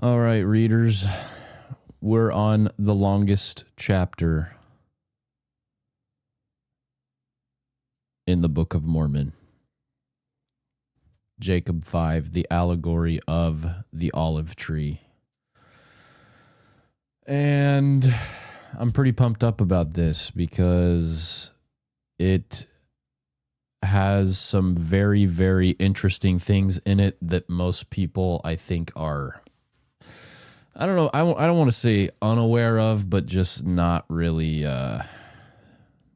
All right, readers, we're on the longest chapter in the Book of Mormon. Jacob 5, the allegory of the olive tree. And I'm pretty pumped up about this because it has some very, very interesting things in it that most people, I think, are, I don't know, I don't want to say unaware of, but just not really,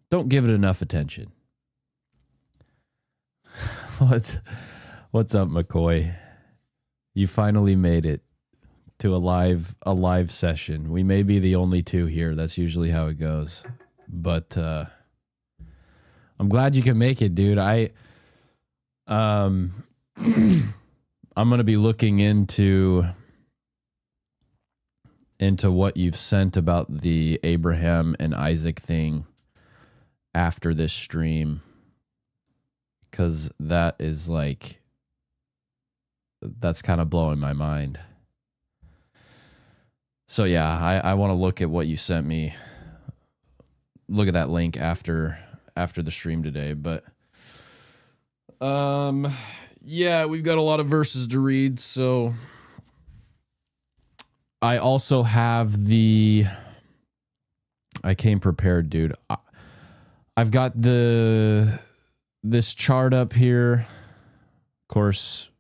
don't give it enough attention. What's up, McCoy? You finally made it to a live session. We may be the only two here. That's usually how it goes. But I'm glad you can make it, dude. I'm going to be looking into what you've sent about the Abraham and Isaac thing after this stream, because that is like, that's kind of blowing my mind. So yeah, I want to look at what you sent me. Look at that link after the stream today. But yeah, we've got a lot of verses to read. So I also have I came prepared, dude. I've got this chart up here. Of course,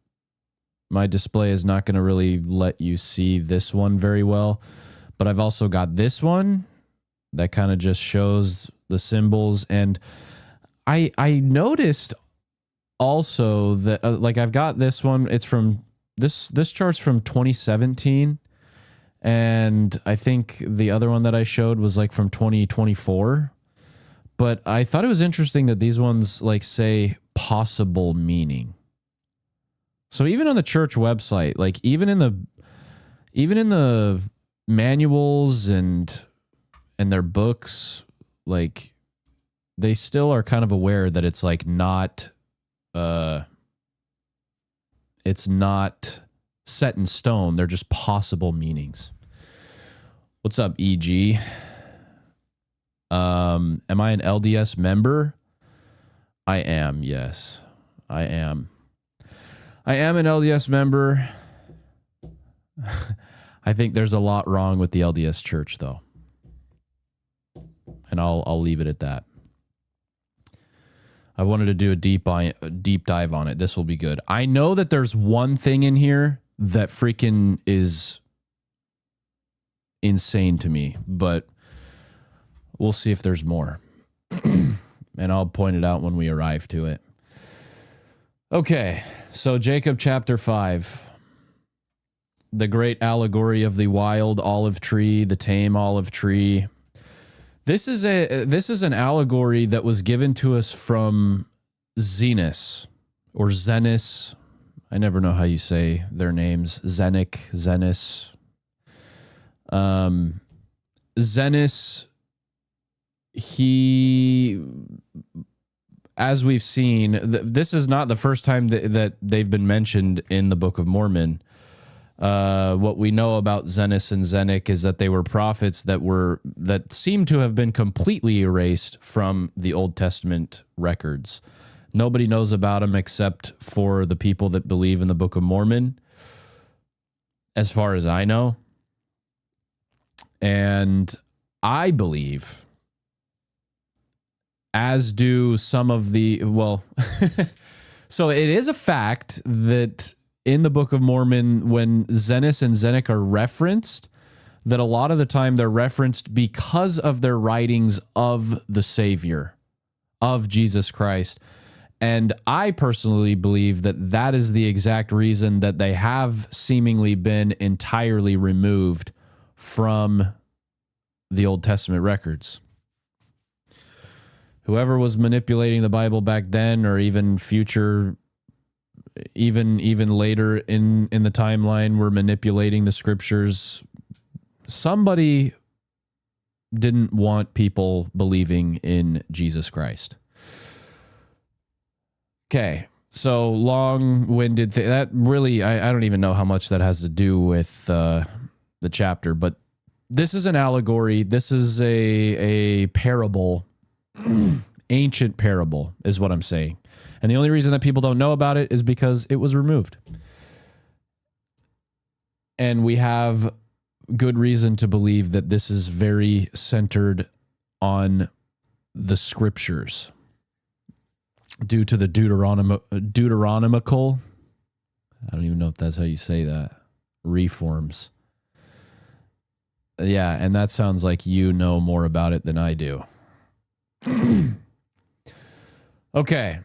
my display is not going to really let you see this one very well, but I've also got this one that kind of just shows the symbols. And I noticed also that like I've got this one. It's from this chart's from 2017, and I think the other one that I showed was like from 2024. But I thought it was interesting that these ones like say possible meaning. So even on the church website, like even in the manuals and their books, like they still are kind of aware that it's like not it's not set in stone. They're just possible meanings. What's up, EG? Am I an LDS member? I am, yes. I am an LDS member. I think there's a lot wrong with the LDS church, though. And I'll leave it at that. I wanted to do a deep dive on it. This will be good. I know that there's one thing in here that freaking is insane to me, but we'll see if there's more. And I'll point it out when we arrive to it. Okay, so Jacob chapter 5. The great allegory of the wild olive tree, the tame olive tree. This is an allegory that was given to us from Zenos or Zenos. I never know how you say their names. Zenos. Zenos, he, as we've seen, this is not the first time that they've been mentioned in the Book of Mormon. What we know about Zenos and Zenic is that they were prophets that seem to have been completely erased from the Old Testament records. Nobody knows about them except for the people that believe in the Book of Mormon, as far as I know. And I believe, as do some of the, well, so it is a fact that in the Book of Mormon, when Zenos and Zenic are referenced, that a lot of the time they're referenced because of their writings of the Savior, of Jesus Christ. And I personally believe that that is the exact reason that they have seemingly been entirely removed from the Old Testament records. Whoever was manipulating the Bible back then, or even future, even later in the timeline, were manipulating the scriptures. Somebody didn't want people believing in Jesus Christ. Okay, So long-winded thing. That really, I don't even know how much that has to do with the chapter, but this is an allegory. This is a parable, ancient parable is what I'm saying. And the only reason that people don't know about it is because it was removed. And we have good reason to believe that this is very centered on the scriptures due to the Deuteronomical, I don't even know if that's how you say that, reforms. Yeah, and that sounds like you know more about it than I do. Okay.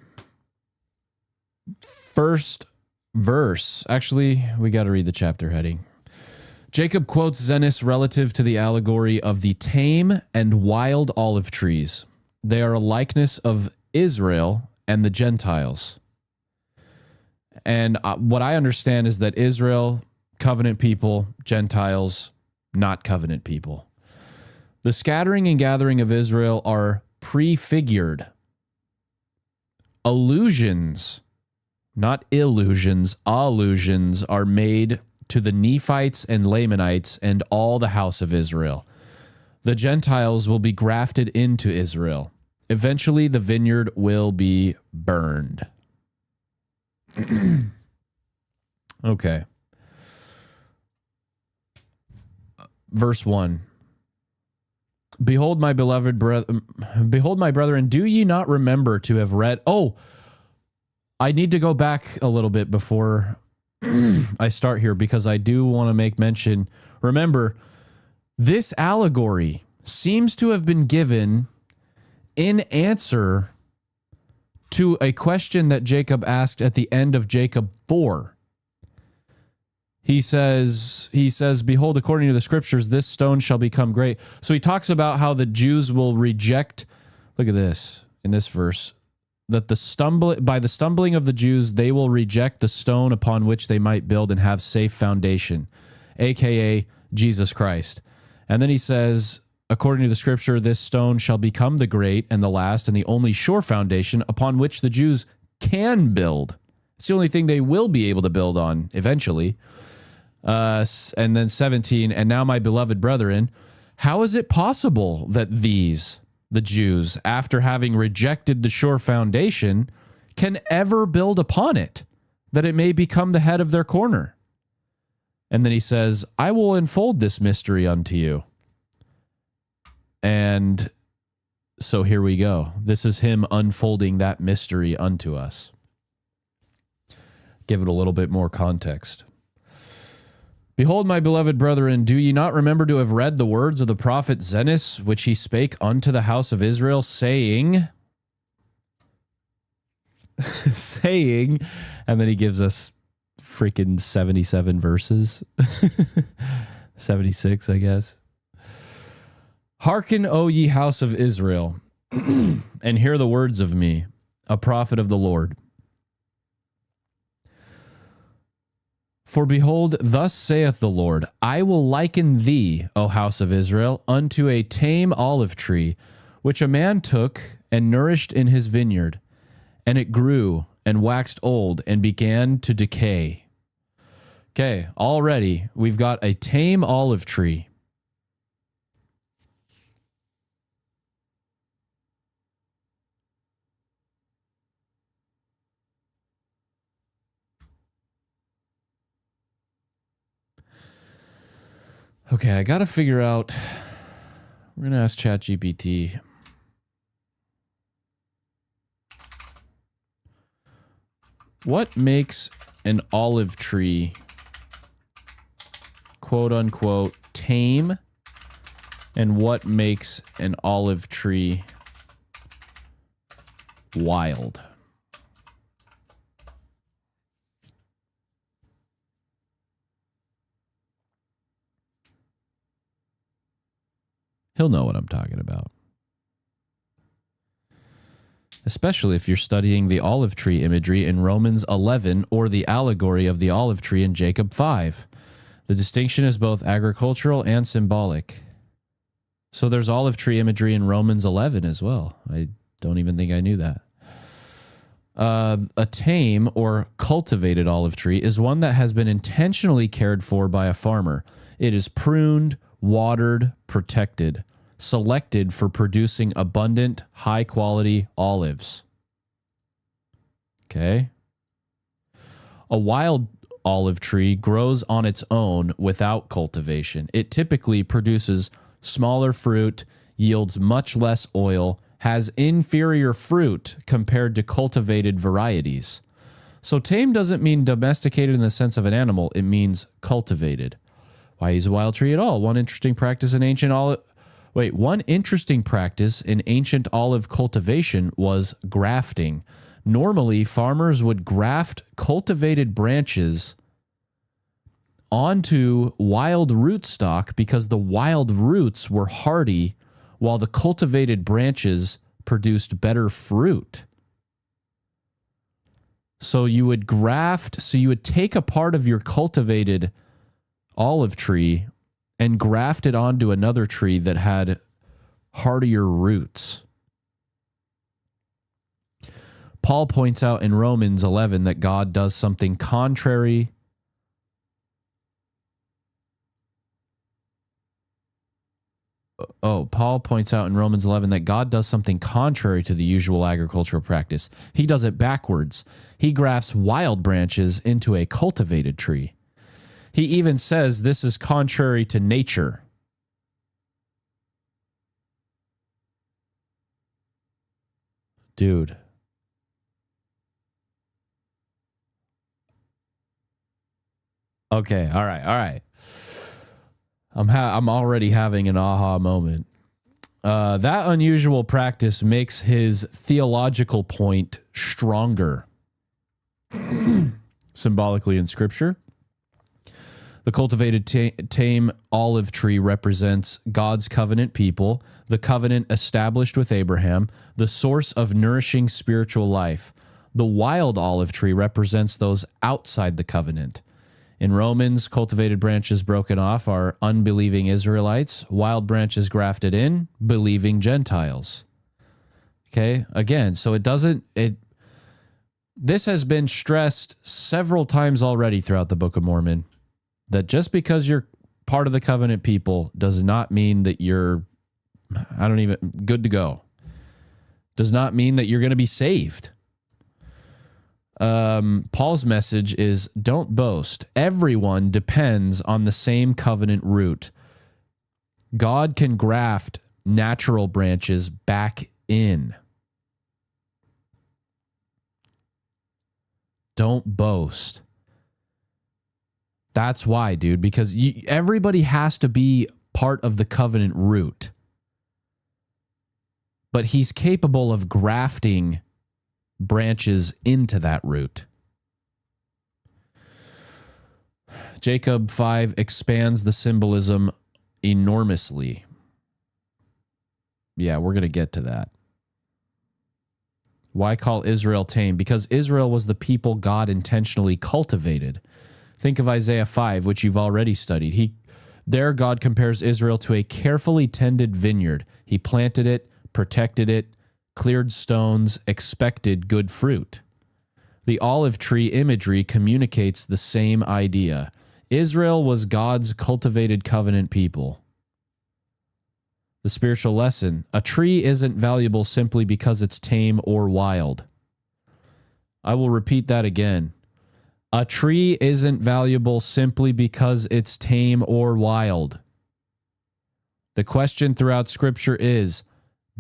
First verse. Actually, we got to read the chapter heading. Jacob quotes Zenos relative to the allegory of the tame and wild olive trees. They are a likeness of Israel and the Gentiles. And what I understand is that Israel, covenant people, Gentiles, not covenant people. The scattering and gathering of Israel are prefigured. Allusions, not illusions, allusions are made to the Nephites and Lamanites and all the house of Israel. The Gentiles will be grafted into Israel. Eventually, the vineyard will be burned. Okay. Verse 1. Behold, my beloved behold, my brethren, do ye not remember to have read? Oh, I need to go back a little bit before I start here because I do want to make mention. Remember, this allegory seems to have been given in answer to a question that Jacob asked at the end of Jacob 4. He says, behold, according to the scriptures, this stone shall become great. So he talks about how the Jews will reject, look at this, in this verse, that by the stumbling of the Jews, they will reject the stone upon which they might build and have safe foundation, aka Jesus Christ. And then he says, according to the scripture, this stone shall become the great and the last and the only sure foundation upon which the Jews can build. It's the only thing they will be able to build on eventually. And then 17, and now my beloved brethren, how is it possible that these, the Jews, after having rejected the sure foundation, can ever build upon it, that it may become the head of their corner? And then he says, I will unfold this mystery unto you. And so here we go. This is him unfolding that mystery unto us. Give it a little bit more context. Behold, my beloved brethren, do ye not remember to have read the words of the prophet Zenos, which he spake unto the house of Israel, saying, and then he gives us freaking 77 verses, 76, I guess. Hearken, O ye house of Israel, and hear the words of me, a prophet of the Lord. For behold, thus saith the Lord, I will liken thee, O house of Israel, unto a tame olive tree, which a man took and nourished in his vineyard, and it grew and waxed old and began to decay. Okay, already we've got a tame olive tree. Okay, I got to figure out, we're going to ask ChatGPT. What makes an olive tree, quote unquote, tame? And what makes an olive tree wild? He'll know what I'm talking about. Especially if you're studying the olive tree imagery in Romans 11 or the allegory of the olive tree in Jacob 5. The distinction is both agricultural and symbolic. So there's olive tree imagery in Romans 11 as well. I don't even think I knew that. A tame or cultivated olive tree is one that has been intentionally cared for by a farmer. It is pruned, watered, protected, selected for producing abundant, high-quality olives. Okay. A wild olive tree grows on its own without cultivation. It typically produces smaller fruit, yields much less oil, has inferior fruit compared to cultivated varieties. So tame doesn't mean domesticated in the sense of an animal. It means cultivated. Why use a wild tree at all? One interesting practice in ancient olive cultivation was grafting. Normally, farmers would graft cultivated branches onto wild rootstock because the wild roots were hardy, while the cultivated branches produced better fruit. So you would take a part of your cultivated olive tree and graft it onto another tree that had hardier roots. Paul points out in Romans 11 that God does something contrary. Paul points out in Romans 11 that God does something contrary to the usual agricultural practice. He does it backwards. He grafts wild branches into a cultivated tree. He even says this is contrary to nature. Dude. Okay, all right. I'm already having an aha moment. That unusual practice makes his theological point stronger. Symbolically in Scripture, the cultivated tame olive tree represents God's covenant people, the covenant established with Abraham, the source of nourishing spiritual life. The wild olive tree represents those outside the covenant. In Romans, cultivated branches broken off are unbelieving Israelites, wild branches grafted in, believing Gentiles. Okay, again, so this has been stressed several times already throughout the Book of Mormon, that just because you're part of the covenant people does not mean that you're, good to go. Does not mean that you're going to be saved. Paul's message is don't boast. Everyone depends on the same covenant root. God can graft natural branches back in. Don't boast. That's why, dude, because everybody has to be part of the covenant root. But he's capable of grafting branches into that root. Jacob 5 expands the symbolism enormously. Yeah, we're going to get to that. Why call Israel tame? Because Israel was the people God intentionally cultivated. Think of Isaiah 5, which you've already studied. There God compares Israel to a carefully tended vineyard. He planted it, protected it, cleared stones, expected good fruit. The olive tree imagery communicates the same idea. Israel was God's cultivated covenant people. The spiritual lesson: a tree isn't valuable simply because it's tame or wild. I will repeat that again. A tree isn't valuable simply because it's tame or wild. The question throughout Scripture is,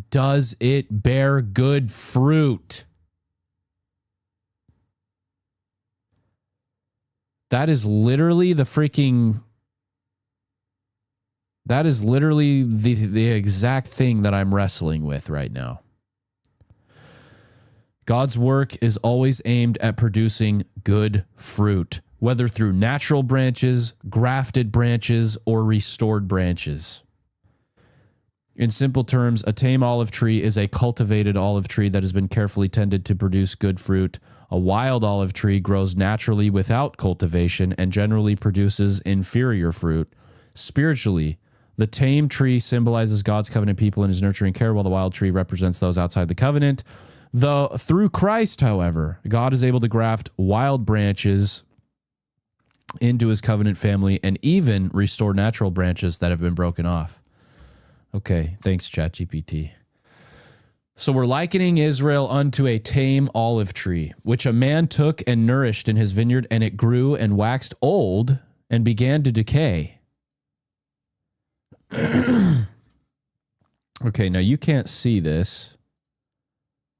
does it bear good fruit? That is literally the exact thing that I'm wrestling with right now. God's work is always aimed at producing good fruit, whether through natural branches, grafted branches, or restored branches. In simple terms, a tame olive tree is a cultivated olive tree that has been carefully tended to produce good fruit. A wild olive tree grows naturally without cultivation and generally produces inferior fruit. Spiritually, the tame tree symbolizes God's covenant people and his nurturing care, while the wild tree represents those outside the covenant. Through Christ, however, God is able to graft wild branches into his covenant family and even restore natural branches that have been broken off. Okay, thanks, ChatGPT. So we're likening Israel unto a tame olive tree, which a man took and nourished in his vineyard, and it grew and waxed old and began to decay. Okay, now you can't see this.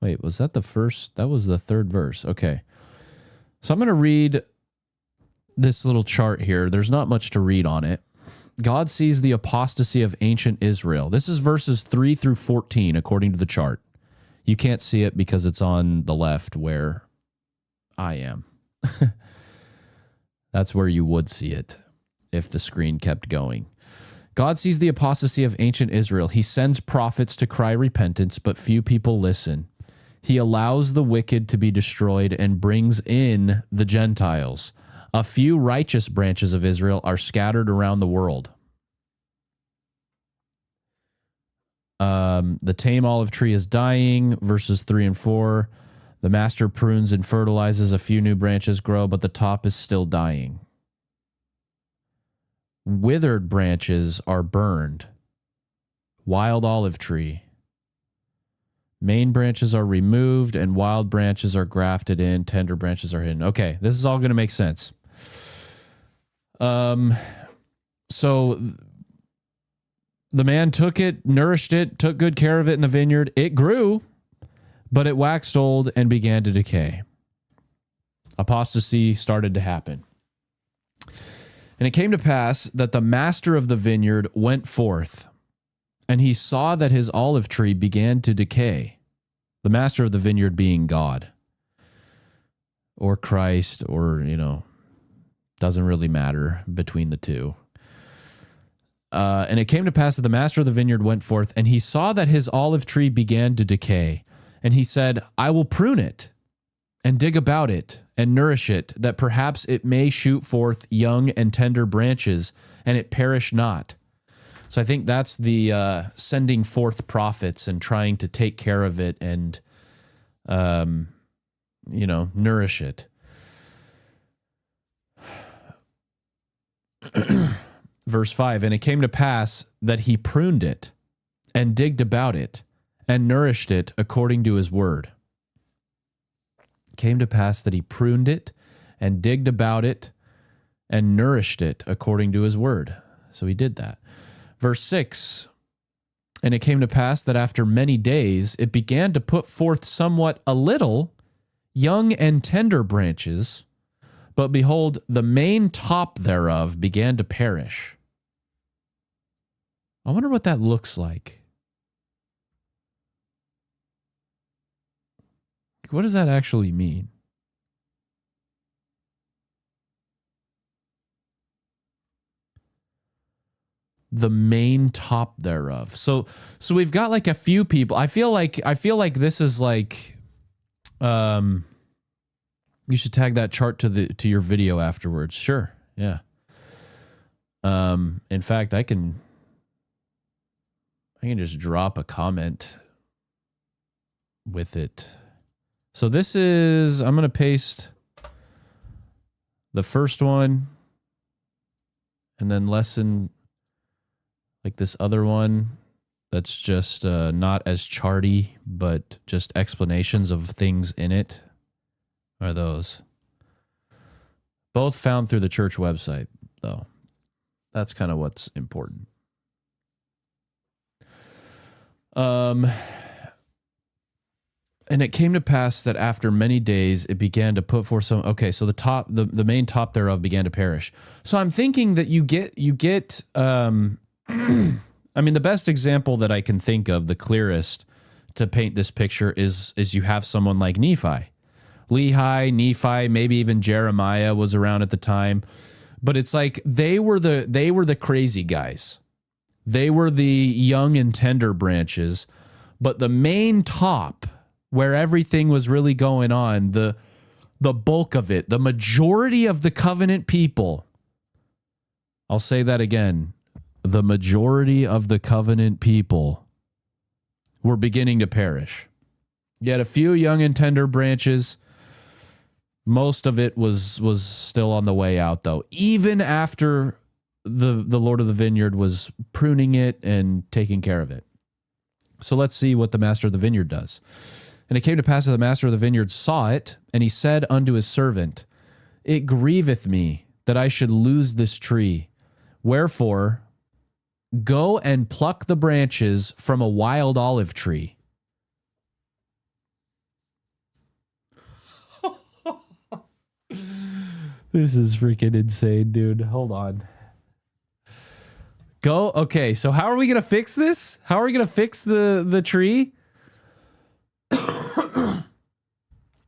Wait, was that the first? That was the third verse. Okay. So I'm going to read this little chart here. There's not much to read on it. God sees the apostasy of ancient Israel. This is verses 3 through 14, according to the chart. You can't see it because it's on the left where I am. That's where you would see it if the screen kept going. God sees the apostasy of ancient Israel. He sends prophets to cry repentance, but few people listen. He allows the wicked to be destroyed and brings in the Gentiles. A few righteous branches of Israel are scattered around the world. The tame olive tree is dying, verses 3 and 4. The master prunes and fertilizes. A few new branches grow, but the top is still dying. Withered branches are burned. Wild olive tree. Main branches are removed and wild branches are grafted in. Tender branches are hidden. Okay, this is all going to make sense. So the man took it, nourished it, took good care of it in the vineyard. It grew, but it waxed old and began to decay. Apostasy started to happen. And it came to pass that the master of the vineyard went forth, and he saw that his olive tree began to decay. The master of the vineyard being God, or Christ, or, doesn't really matter between the two. And it came to pass that the master of the vineyard went forth, and he saw that his olive tree began to decay. And he said, I will prune it, and dig about it, and nourish it, that perhaps it may shoot forth young and tender branches, and it perish not. So I think that's the sending forth prophets and trying to take care of it and, nourish it. Verse 5, and it came to pass that he pruned it and digged about it and nourished it according to his word. It came to pass that he pruned it and digged about it and nourished it according to his word. So he did that. Verse 6, and it came to pass that after many days it began to put forth somewhat a little young and tender branches, but behold, the main top thereof began to perish. I wonder what that looks like. What does that actually mean? The main top thereof. So we've got like a few people. I feel like this is like, you should tag that chart to your video afterwards. Sure. Yeah. In fact, I can just drop a comment with it. So this is, I'm going to paste the first one and then lesson like this other one that's just not as charty, but just explanations of things in it. Are those both found through the church website, though? That's kind of what's important. And it came to pass that after many days it began to put forth some. Okay, so the main top thereof began to perish. So I'm thinking that you get. I mean, the best example that I can think of, the clearest to paint this picture is you have someone like Nephi. Lehi, Nephi, maybe even Jeremiah was around at the time, but it's like they were the crazy guys. They were the young and tender branches, but the main top, where everything was really going on, the bulk of it, the majority of the covenant people. I'll say that again. The majority of the covenant people were beginning to perish. You had a few young and tender branches. Most of it was still on the way out, though. Even after the Lord of the vineyard was pruning it and taking care of it. So let's see what the master of the vineyard does. And it came to pass that the master of the vineyard saw it, and he said unto his servant, It grieveth me that I should lose this tree. Wherefore, go and pluck the branches from a wild olive tree. This is freaking insane, dude. Hold on. Go. Okay, so how are we going to fix this? How are we going to fix the tree?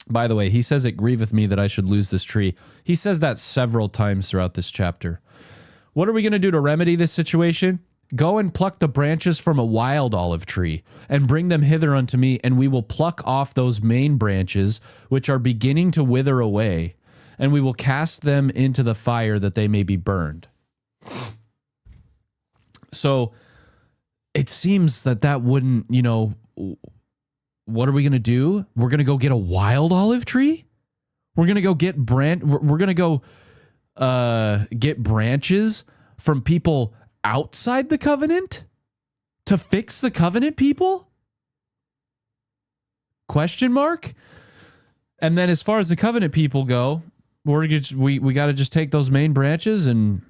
By the way, he says, It grieveth me that I should lose this tree. He says that several times throughout this chapter. What are we going to do to remedy this situation? Go and pluck the branches from a wild olive tree, and bring them hither unto me, and we will pluck off those main branches, which are beginning to wither away, and we will cast them into the fire that they may be burned. So it seems that wouldn't, what are we going to do? We're going to go get a wild olive tree? We're going to go get get branches from people outside the covenant to fix the covenant people? Question mark? And then as far as the covenant people go, we got to just take those main branches and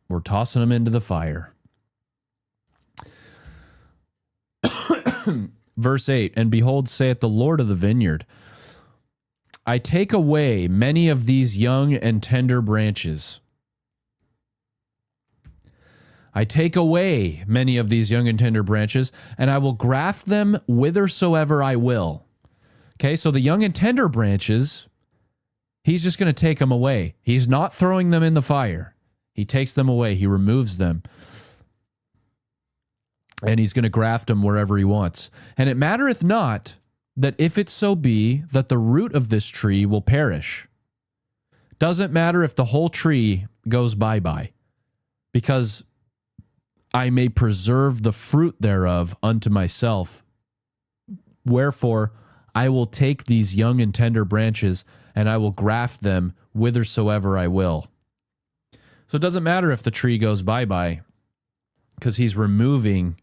we're tossing them into the fire. Verse 8, And behold, saith the Lord of the vineyard, I take away many of these young and tender branches. I take away many of these young and tender branches, and I will graft them whithersoever I will. Okay, so the young and tender branches, he's just going to take them away. He's not throwing them in the fire. He takes them away. He removes them. And he's going to graft them wherever he wants. And it mattereth not that if it so be that the root of this tree will perish. Doesn't matter if the whole tree goes bye-bye, because I may preserve the fruit thereof unto myself. Wherefore, I will take these young and tender branches, and I will graft them whithersoever I will. So it doesn't matter if the tree goes bye-bye, because he's removing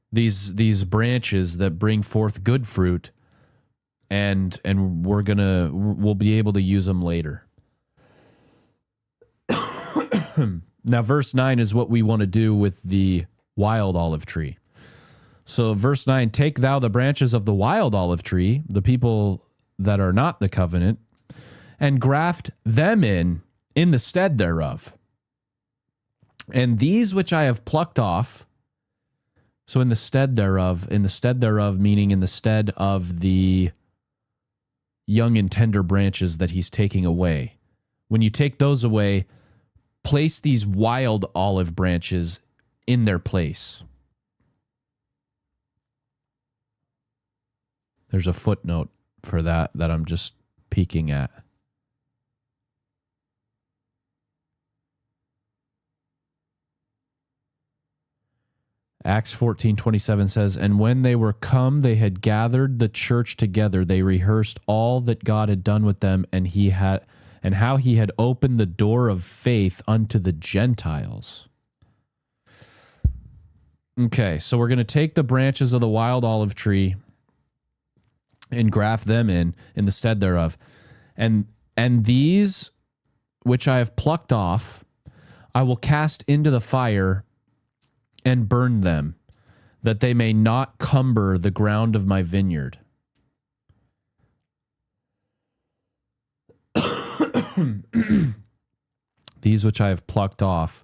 these branches that bring forth good fruit, and we'll be able to use them later. Now, verse 9 is what we want to do with the wild olive tree. So verse 9, Take thou the branches of the wild olive tree, the people that are not the covenant, and graft them in the stead thereof. And these which I have plucked off, so in the stead thereof meaning in the stead of the young and tender branches that he's taking away. When you take those away, place these wild olive branches in their place. There's a footnote for that I'm just peeking at. Acts 14:27 says, And when they were come, they had gathered the church together. They rehearsed all that God had done with them, and how he had opened the door of faith unto the Gentiles. Okay, so we're going to take the branches of the wild olive tree and graft them in the stead thereof. And these which I have plucked off, I will cast into the fire and burn them, that they may not cumber the ground of my vineyard. These which I have plucked off.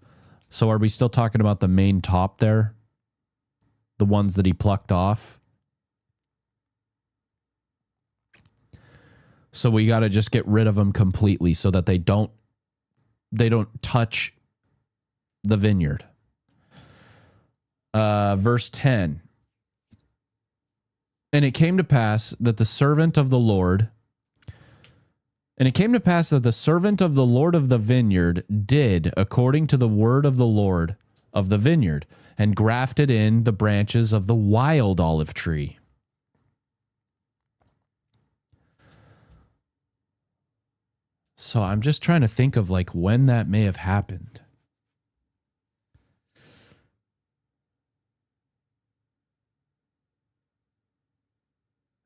So are we still talking about the main top there? The ones that he plucked off? So we got to just get rid of them completely so that they don't touch the vineyard. Verse 10. And it came to pass that the servant of the Lord of the vineyard did according to the word of the Lord of the vineyard, and grafted in the branches of the wild olive tree. So I'm just trying to think of like when that may have happened.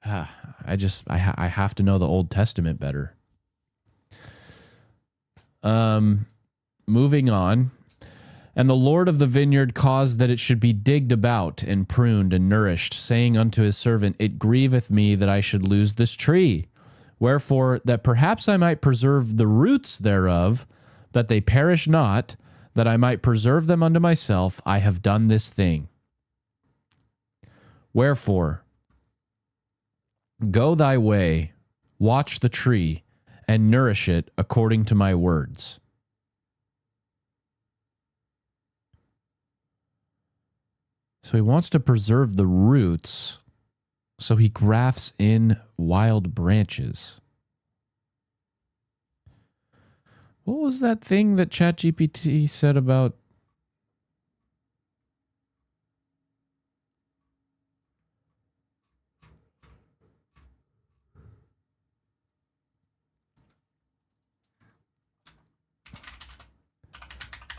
I have to know the Old Testament better. Moving on. And the Lord of the vineyard caused that it should be digged about and pruned and nourished, saying unto his servant, It grieveth me that I should lose this tree. Wherefore, that perhaps I might preserve the roots thereof, that they perish not, that I might preserve them unto myself, I have done this thing. Wherefore, go thy way, watch the tree, and nourish it according to my words. So he wants to preserve the roots, so he grafts in wild branches. What was that thing that ChatGPT said about?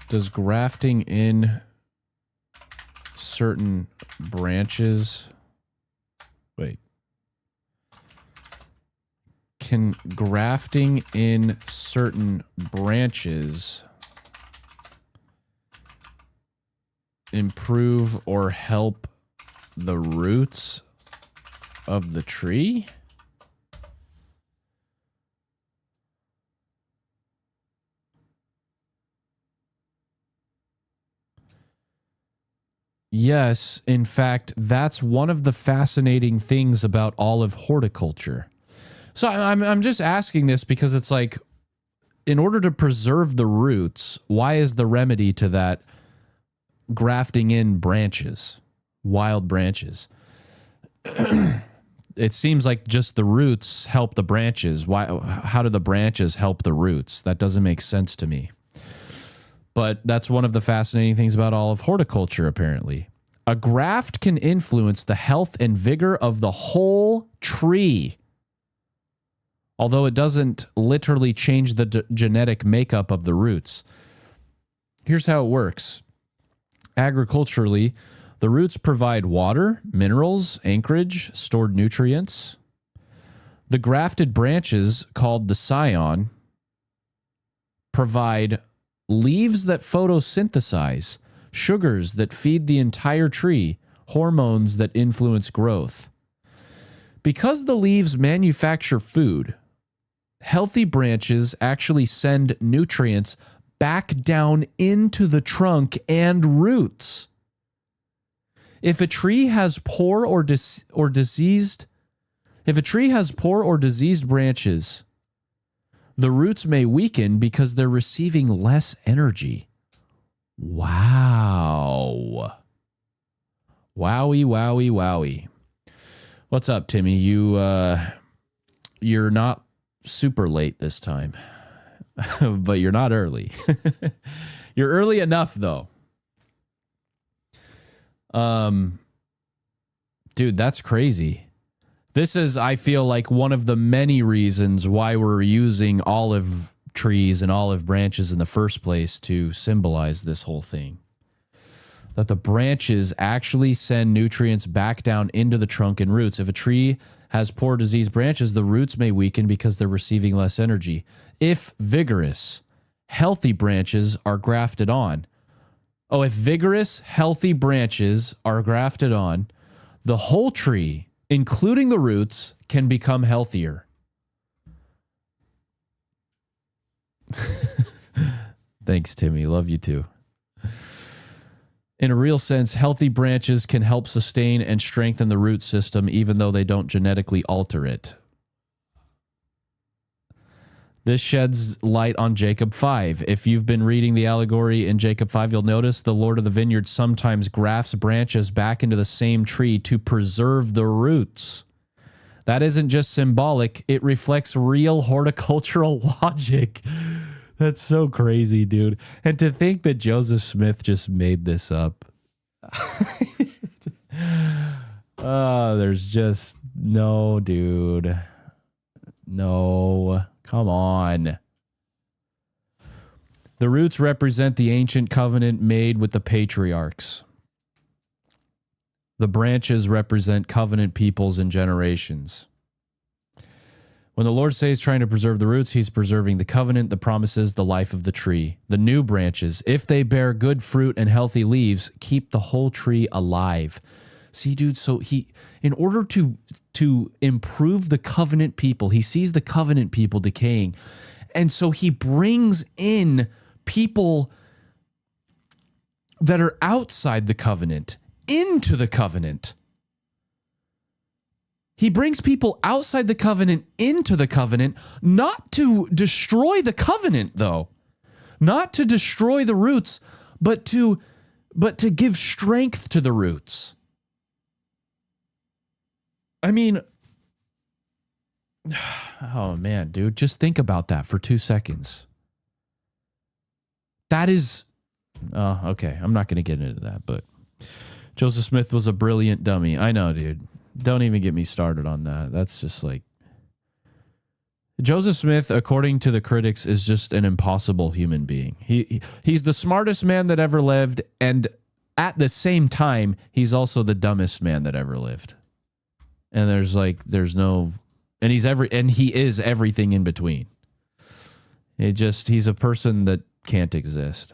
Does grafting in certain branches... Wait. Can grafting in certain branches improve or help the roots of the tree? Yes, in fact, that's one of the fascinating things about olive horticulture. So I'm just asking this because it's like, in order to preserve the roots, why is the remedy to that grafting in branches, wild branches? It seems like just the roots help the branches. Why? How do the branches help the roots? That doesn't make sense to me. But that's one of the fascinating things about olive horticulture, apparently. A graft can influence the health and vigor of the whole tree, although it doesn't literally change the genetic makeup of the roots. Here's how it works. Agriculturally, the roots provide water, minerals, anchorage, stored nutrients. The grafted branches, called the scion, provide leaves that photosynthesize, sugars that feed the entire tree, hormones that influence growth. Because the leaves manufacture food, healthy branches actually send nutrients back down into the trunk and roots. If a tree has poor or diseased branches, the roots may weaken because they're receiving less energy. Wow. Wowie, wowie, wowie. What's up, Timmy? You're not super late this time, but you're not early. You're early enough, though. Dude, that's crazy. This is, I feel like, one of the many reasons why we're using olive trees and olive branches in the first place to symbolize this whole thing. That the branches actually send nutrients back down into the trunk and roots. If a tree has poor diseased branches, the roots may weaken because they're receiving less energy. If vigorous, healthy branches are grafted on. Oh, if vigorous, healthy branches are grafted on, the whole tree, including the roots, can become healthier. Thanks, Timmy. Love you too. In a real sense, healthy branches can help sustain and strengthen the root system even though they don't genetically alter it. This sheds light on Jacob 5. If you've been reading the allegory in Jacob 5, you'll notice the Lord of the Vineyard sometimes grafts branches back into the same tree to preserve the roots. That isn't just symbolic, it reflects real horticultural logic. That's so crazy, dude. And to think that Joseph Smith just made this up. There's just no, dude. No. Come on. The roots represent the ancient covenant made with the patriarchs. The branches represent covenant peoples and generations. When the Lord says trying to preserve the roots, he's preserving the covenant, the promises, the life of the tree. The new branches, if they bear good fruit and healthy leaves, keep the whole tree alive. See, dude, so in order to improve the covenant people, he sees the covenant people decaying. And so he brings in people that are outside the covenant into the covenant. He brings people outside the covenant into the covenant, not to destroy the covenant, though. Not to destroy the roots, but to give strength to the roots. I mean, oh man, dude, just think about that for 2 seconds. That is, okay, I'm not going to get into that, but Joseph Smith was a brilliant dummy. I know, dude. Don't even get me started on that. That's just like... Joseph Smith, according to the critics, is just an impossible human being. He's the smartest man that ever lived, and at the same time, he's also the dumbest man that ever lived. And he is everything in between. He's a person that can't exist.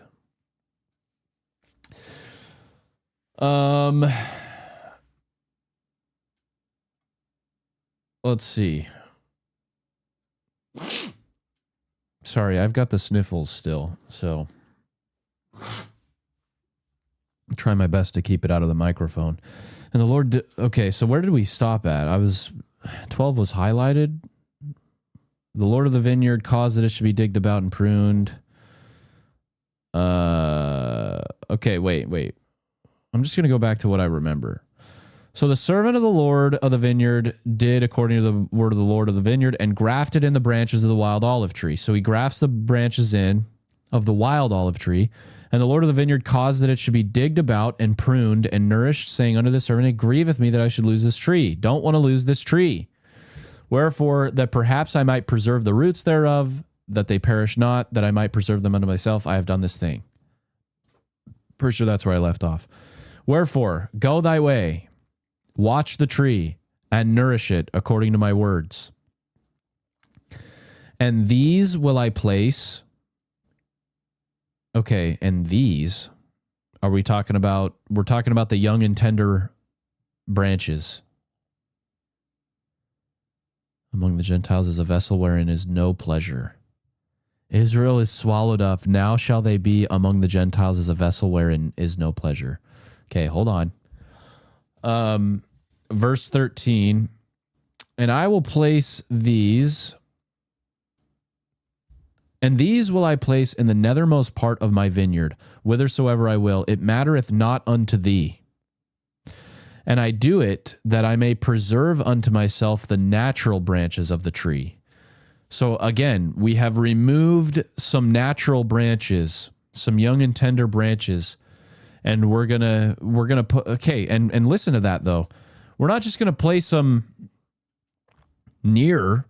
Let's see. Sorry, I've got the sniffles still, so I'll try my best to keep it out of the microphone. And the Lord okay, so where did we stop at? 12 was highlighted. The Lord of the vineyard caused that it should be digged about and pruned. Okay, wait. I'm just going to go back to what I remember. So the servant of the Lord of the vineyard did according to the word of the Lord of the vineyard and grafted in the branches of the wild olive tree. So he grafts the branches in of the wild olive tree, and the Lord of the vineyard caused that it should be digged about and pruned and nourished, saying unto the servant, it grieveth me that I should lose this tree. Don't want to lose this tree. Wherefore, that perhaps I might preserve the roots thereof, that they perish not, that I might preserve them unto myself, I have done this thing. Pretty sure that's where I left off. Wherefore, go thy way, watch the tree, and nourish it according to my words. And these will I place. Okay, and these, are we talking about? We're talking about the young and tender branches. Among the Gentiles is a vessel wherein is no pleasure. Israel is swallowed up. Now shall they be among the Gentiles as a vessel wherein is no pleasure. Okay, hold on. Verse 13, and I will place these, and these will I place in the nethermost part of my vineyard, whithersoever I will. It mattereth not unto thee. And I do it that I may preserve unto myself the natural branches of the tree. So again, we have removed some natural branches, some young and tender branches, and we're gonna put, okay, and listen to that though. We're not just gonna place them near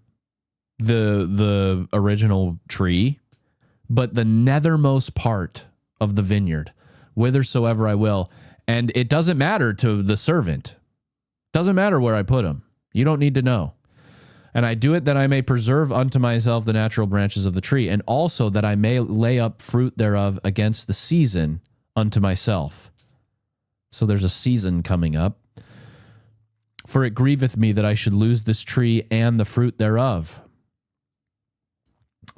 the original tree, but the nethermost part of the vineyard, whithersoever I will. And it doesn't matter to the servant. Doesn't matter where I put him. You don't need to know. And I do it that I may preserve unto myself the natural branches of the tree, and also that I may lay up fruit thereof against the season unto myself. So there's a season coming up. For it grieveth me that I should lose this tree and the fruit thereof.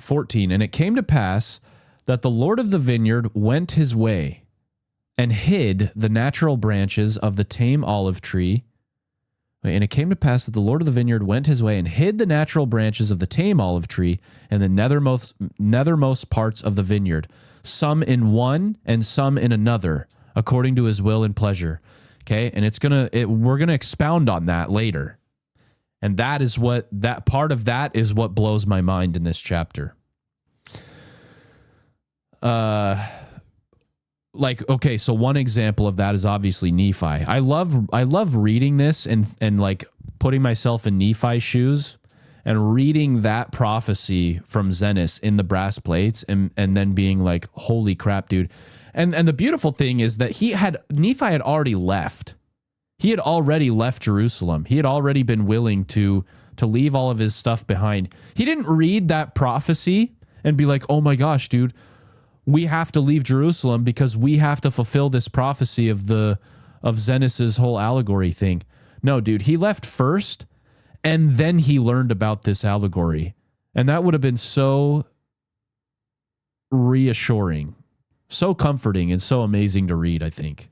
14, and it came to pass that the Lord of the vineyard went his way and hid the natural branches of the tame olive tree. And it came to pass that the Lord of the vineyard went his way and hid the natural branches of the tame olive tree and the nethermost parts of the vineyard, some in one and some in another, according to his will and pleasure. Okay, and we're gonna expound on that later, and that part of that is what blows my mind in this chapter. Okay, so one example of that is obviously Nephi. I love reading this and like putting myself in Nephi's shoes and reading that prophecy from Zenos in the brass plates and then being like, holy crap, dude. And the beautiful thing is that Nephi had already left. He had already left Jerusalem. He had already been willing to leave all of his stuff behind. He didn't read that prophecy and be like, oh my gosh, dude, we have to leave Jerusalem because we have to fulfill this prophecy of Zenos's whole allegory thing. No, dude, he left first and then he learned about this allegory. And that would have been so reassuring, so comforting, and so amazing to read, I think.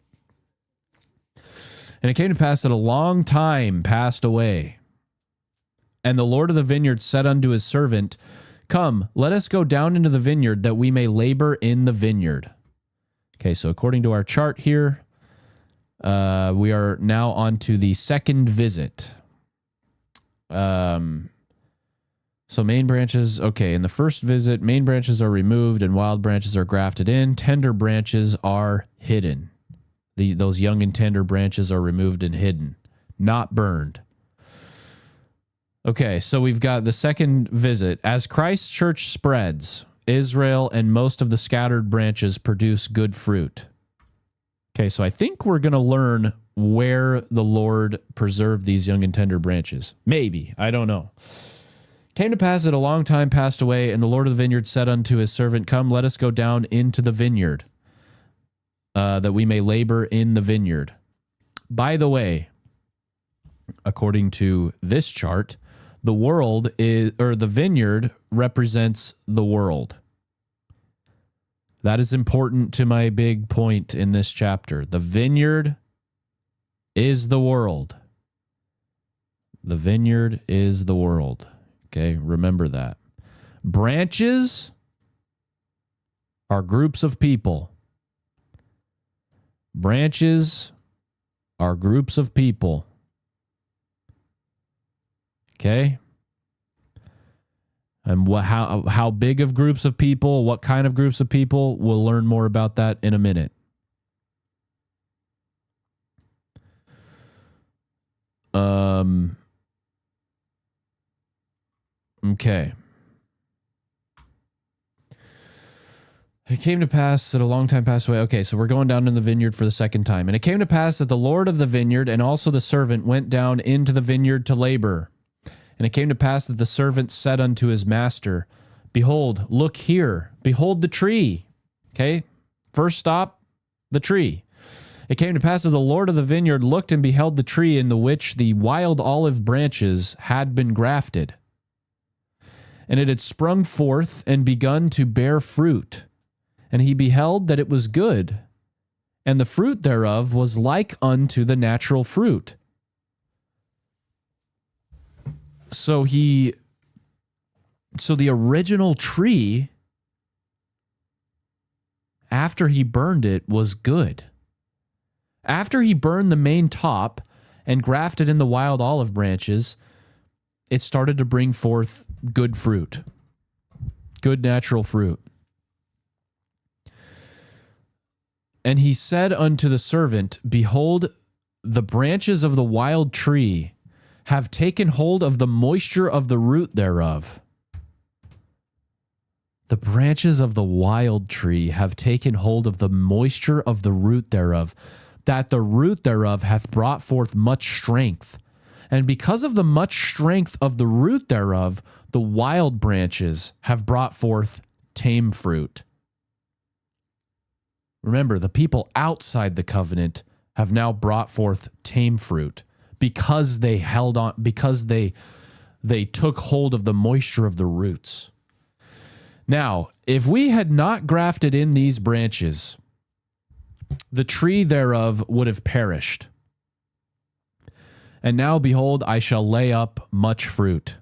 And it came to pass that a long time passed away. And the Lord of the vineyard said unto his servant, come, let us go down into the vineyard that we may labor in the vineyard. Okay, so according to our chart here, we are now on to the second visit. So main branches, okay, in the first visit, main branches are removed and wild branches are grafted in. Tender branches are hidden. Those young and tender branches are removed and hidden, not burned. Okay, so we've got the second visit. As Christ's church spreads, Israel and most of the scattered branches produce good fruit. Okay, so I think we're going to learn where the Lord preserved these young and tender branches. Maybe, I don't know. Came to pass that a long time passed away, and the Lord of the vineyard said unto his servant, come, let us go down into the vineyard, that we may labor in the vineyard. By the way, according to this chart, the world is, or the vineyard represents the world. That is important to my big point in this chapter. The vineyard is the world. The vineyard is the world. Okay, remember that. Branches are groups of people. Branches are groups of people. Okay? And how big of groups of people, what kind of groups of people, we'll learn more about that in a minute. Okay. It came to pass that a long time passed away. Okay, so we're going down in the vineyard for the second time. And it came to pass that the Lord of the vineyard and also the servant went down into the vineyard to labor. And it came to pass that the servant said unto his master, behold, look here, behold the tree. Okay, first stop, the tree. It came to pass that the Lord of the vineyard looked and beheld the tree in the which the wild olive branches had been grafted. And it had sprung forth and begun to bear fruit. And he beheld that it was good, and the fruit thereof was like unto the natural fruit. So the original tree, after he burned it, was good. After he burned the main top and grafted in the wild olive branches, it started to bring forth good fruit, good natural fruit. And he said unto the servant, behold, the branches of the wild tree have taken hold of the moisture of the root thereof. The branches of the wild tree have taken hold of the moisture of the root thereof, that the root thereof hath brought forth much strength. And because of the much strength of the root thereof, the wild branches have brought forth tame fruit. Remember, the people outside the covenant have now brought forth tame fruit because they held on, because they took hold of the moisture of the roots. Now, if we had not grafted in these branches, the tree thereof would have perished. And now, behold, I shall lay up much fruit.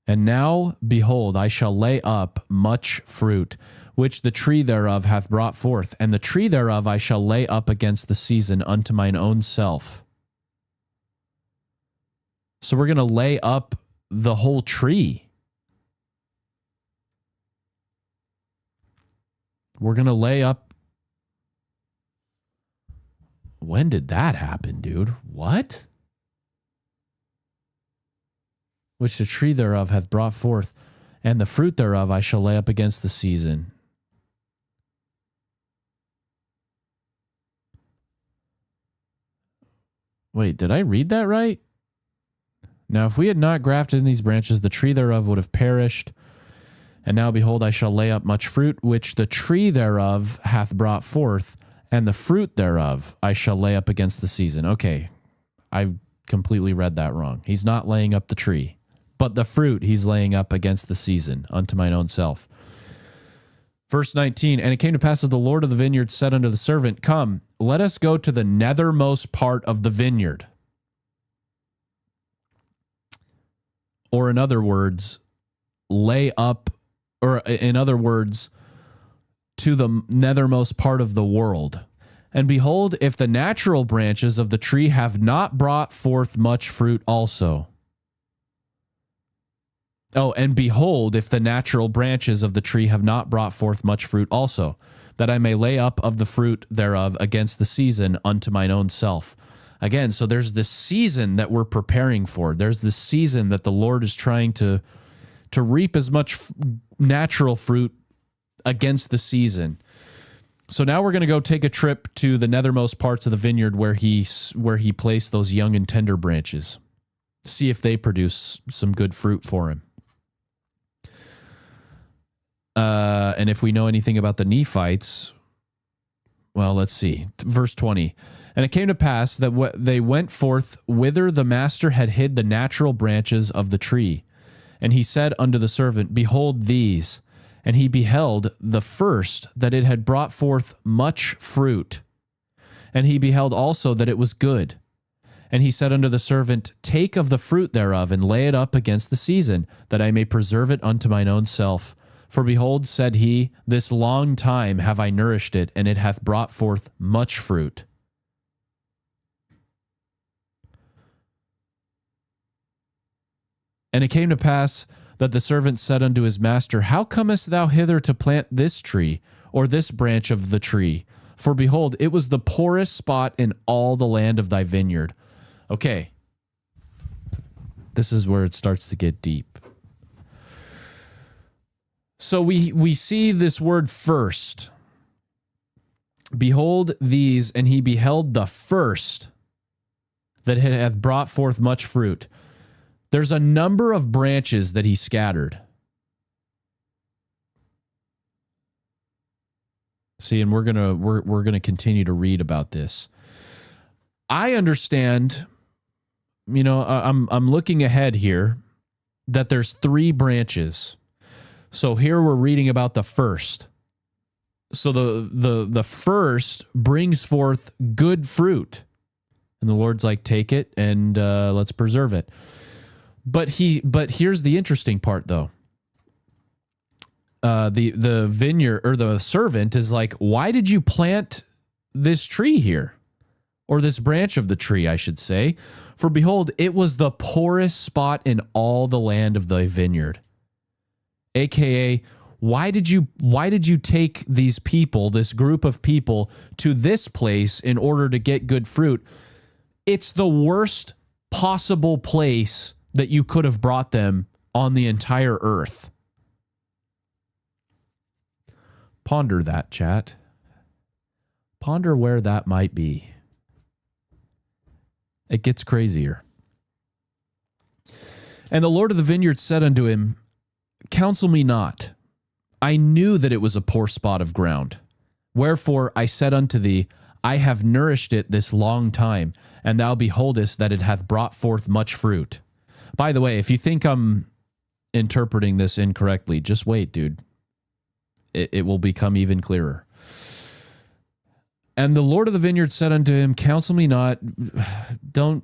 And now, behold, I shall lay up much fruit, which the tree thereof hath brought forth, and the tree thereof I shall lay up against the season unto mine own self. So we're going to lay up the whole tree. We're going to lay up. When did that happen, dude? What? which the tree thereof hath brought forth, and the fruit thereof I shall lay up against the season. Wait, did I read that right? Now, if we had not grafted in these branches, the tree thereof would have perished. And now, behold, I shall lay up much fruit, which the tree thereof hath brought forth, and the fruit thereof I shall lay up against the season. Okay, I completely read that wrong. He's not laying up the tree, but the fruit he's laying up against the season unto mine own self. Verse 19, and it came to pass that the Lord of the vineyard said unto the servant, come, let us go to the nethermost part of the vineyard. Or in other words, lay up, or in other words, to the nethermost part of the world. And behold, if the natural branches of the tree have not brought forth much fruit also. Oh, and behold, if the natural branches of the tree have not brought forth much fruit also, that I may lay up of the fruit thereof against the season unto mine own self. Again, so there's this season that we're preparing for. There's this season that the Lord is trying to reap as much natural fruit against the season. So now we're going to go take a trip to the nethermost parts of the vineyard where he placed those young and tender branches. See if they produce some good fruit for him. And if we know anything about the Nephites, well, let's see. Verse 20. And it came to pass that they went forth whither the master had hid the natural branches of the tree. And he said unto the servant, behold these. And he beheld the first, that it had brought forth much fruit. And he beheld also that it was good. And he said unto the servant, take of the fruit thereof, and lay it up against the season, that I may preserve it unto mine own self. For behold, said he, this long time have I nourished it, and it hath brought forth much fruit. And it came to pass that the servant said unto his master, how comest thou hither to plant this tree, or this branch of the tree? For behold, it was the poorest spot in all the land of thy vineyard. Okay. This is where it starts to get deep. So we see this word first. Behold these, and he beheld the first, that it hath brought forth much fruit. There's a number of branches that he scattered. See, and we're gonna continue to read about this. I understand, I'm looking ahead here, that there's 3 branches. So here we're reading about the first. So the first brings forth good fruit. And the Lord's like, take it and let's preserve it. But here's the interesting part though. The vineyard, or the servant, is like, why did you plant this tree here? Or this branch of the tree, I should say. For behold, it was the poorest spot in all the land of thy vineyard. AKA, why did you take these people, this group of people, to this place in order to get good fruit? It's the worst possible place that you could have brought them on the entire earth. Ponder that, chat. Ponder where that might be. It gets crazier. And the Lord of the vineyard said unto him, counsel me not. I knew that it was a poor spot of ground. Wherefore I said unto thee, I have nourished it this long time, and thou beholdest that it hath brought forth much fruit. By the way, if you think I'm interpreting this incorrectly, just wait, dude. It will become even clearer. And the Lord of the vineyard said unto him, counsel me not. Don't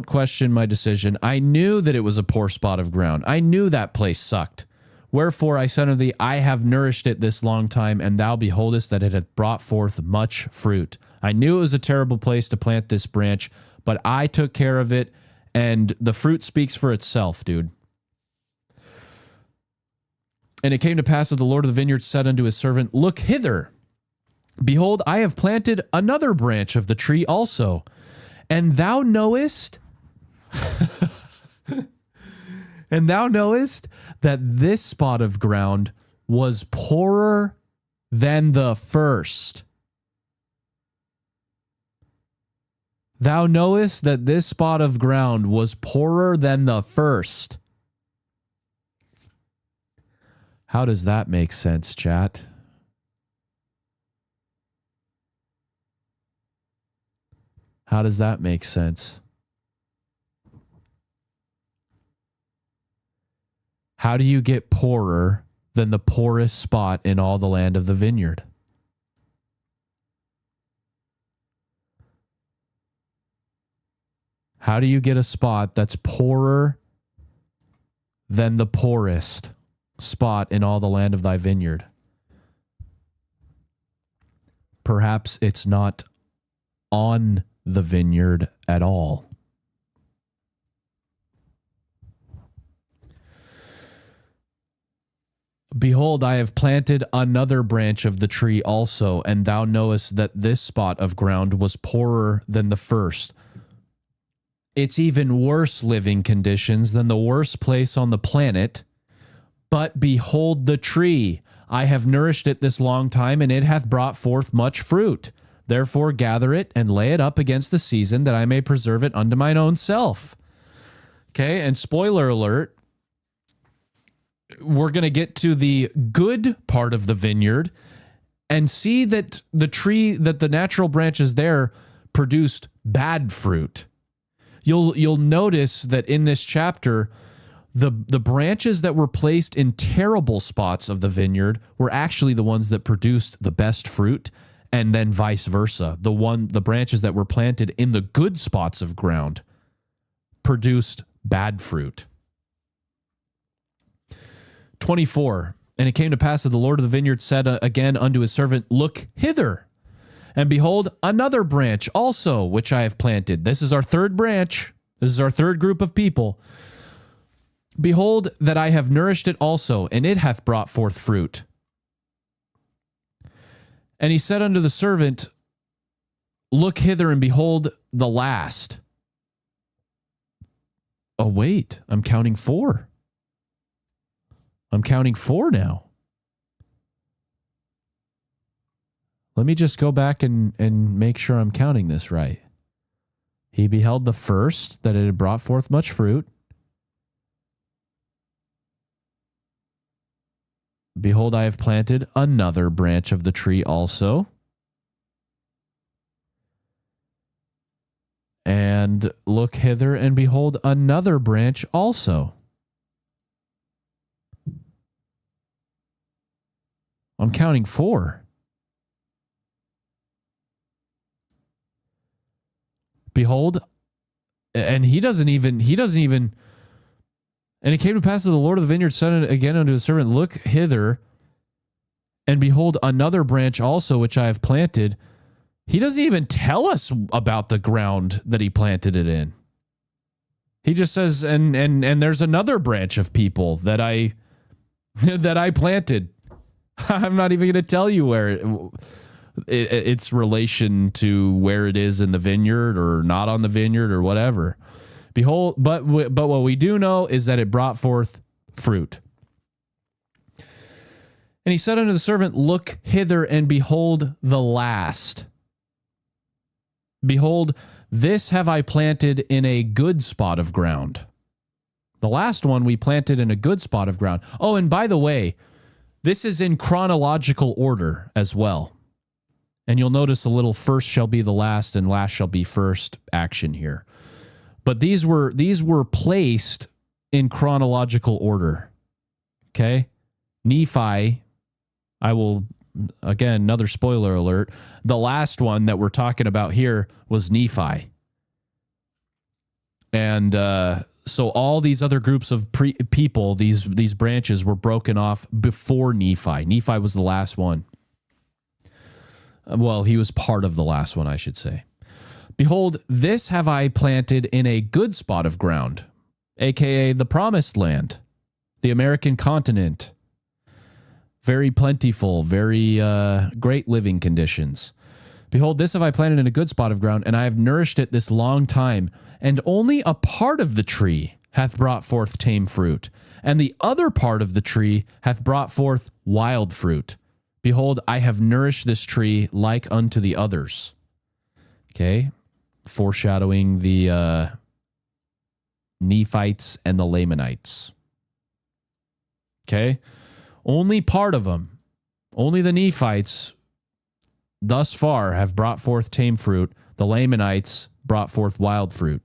question my decision. I knew that it was a poor spot of ground. I knew that place sucked. Wherefore I said unto thee, I have nourished it this long time, and thou beholdest that it hath brought forth much fruit. I knew it was a terrible place to plant this branch, but I took care of it, and the fruit speaks for itself, dude. And it came to pass that the Lord of the vineyard said unto his servant, look hither. Behold, I have planted another branch of the tree also, and thou knowest, And thou knowest that this spot of ground was poorer than the first. Thou knowest that this spot of ground was poorer than the first. How does that make sense, chat? How does that make sense? How do you get poorer than the poorest spot in all the land of the vineyard? How do you get a spot that's poorer than the poorest spot in all the land of thy vineyard? Perhaps it's not on the vineyard at all. Behold, I have planted another branch of the tree also, and thou knowest that this spot of ground was poorer than the first. It's even worse living conditions than the worst place on the planet. But behold the tree. I have nourished it this long time, and it hath brought forth much fruit. Therefore gather it and lay it up against the season, that I may preserve it unto mine own self. Okay, and spoiler alert, we're going to get to the good part of the vineyard and see that the tree, that the natural branches there produced bad fruit. You'll notice that in this chapter, the branches that were placed in terrible spots of the vineyard were actually the ones that produced the best fruit, and then vice versa. The branches that were planted in the good spots of ground produced bad fruit. 24, and it came to pass that the Lord of the vineyard said again unto his servant, Look hither, and behold, another branch also, which I have planted. This is our third branch. This is our third group of people. Behold, that I have nourished it also, and it hath brought forth fruit. And he said unto the servant, Look hither, and behold the last. Oh, wait, I'm counting 4. I'm counting 4 now. Let me just go back and make sure I'm counting this right. He beheld the first, that it had brought forth much fruit. Behold, I have planted another branch of the tree also. And look hither, and behold another branch also. I'm counting 4. Behold, and he doesn't even, and it came to pass that the Lord of the vineyard said again unto his servant, Look hither, and behold another branch also, which I have planted. He doesn't even tell us about the ground that he planted it in. He just says, and there's another branch of people that I planted. I'm not even going to tell you where its relation to where it is in the vineyard or not on the vineyard or whatever. Behold, but what we do know is that it brought forth fruit. And he said unto the servant, Look hither, and behold the last. Behold, this have I planted in a good spot of ground. The last one we planted in a good spot of ground. Oh, and by the way, this is in chronological order as well. And you'll notice a little first shall be the last and last shall be first action here. But these were placed in chronological order. Okay? Nephi, I will, again, another spoiler alert, the last one that we're talking about here was Nephi. And so all these other groups of people, these branches were broken off before Nephi. Nephi was the last one. Well, he was part of the last one, I should say. Behold, this have I planted in a good spot of ground, a.k.a. the promised land, the American continent. Very plentiful, very great living conditions. Behold, this have I planted in a good spot of ground, and I have nourished it this long time, and only a part of the tree hath brought forth tame fruit, and the other part of the tree hath brought forth wild fruit. Behold, I have nourished this tree like unto the others. Okay, foreshadowing the Nephites and the Lamanites. Okay, only part of them, only the Nephites thus far have brought forth tame fruit. The Lamanites brought forth wild fruit.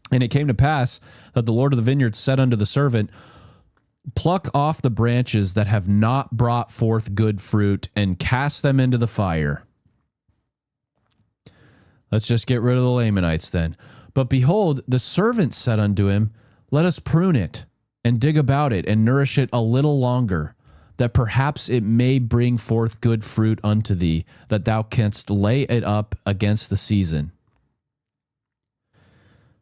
And it came to pass that the Lord of the vineyard said unto the servant, pluck off the branches that have not brought forth good fruit and cast them into the fire. Let's just get rid of the Lamanites then. But behold, the servant said unto him, let us prune it and dig about it and nourish it a little longer, that perhaps it may bring forth good fruit unto thee, that thou canst lay it up against the season.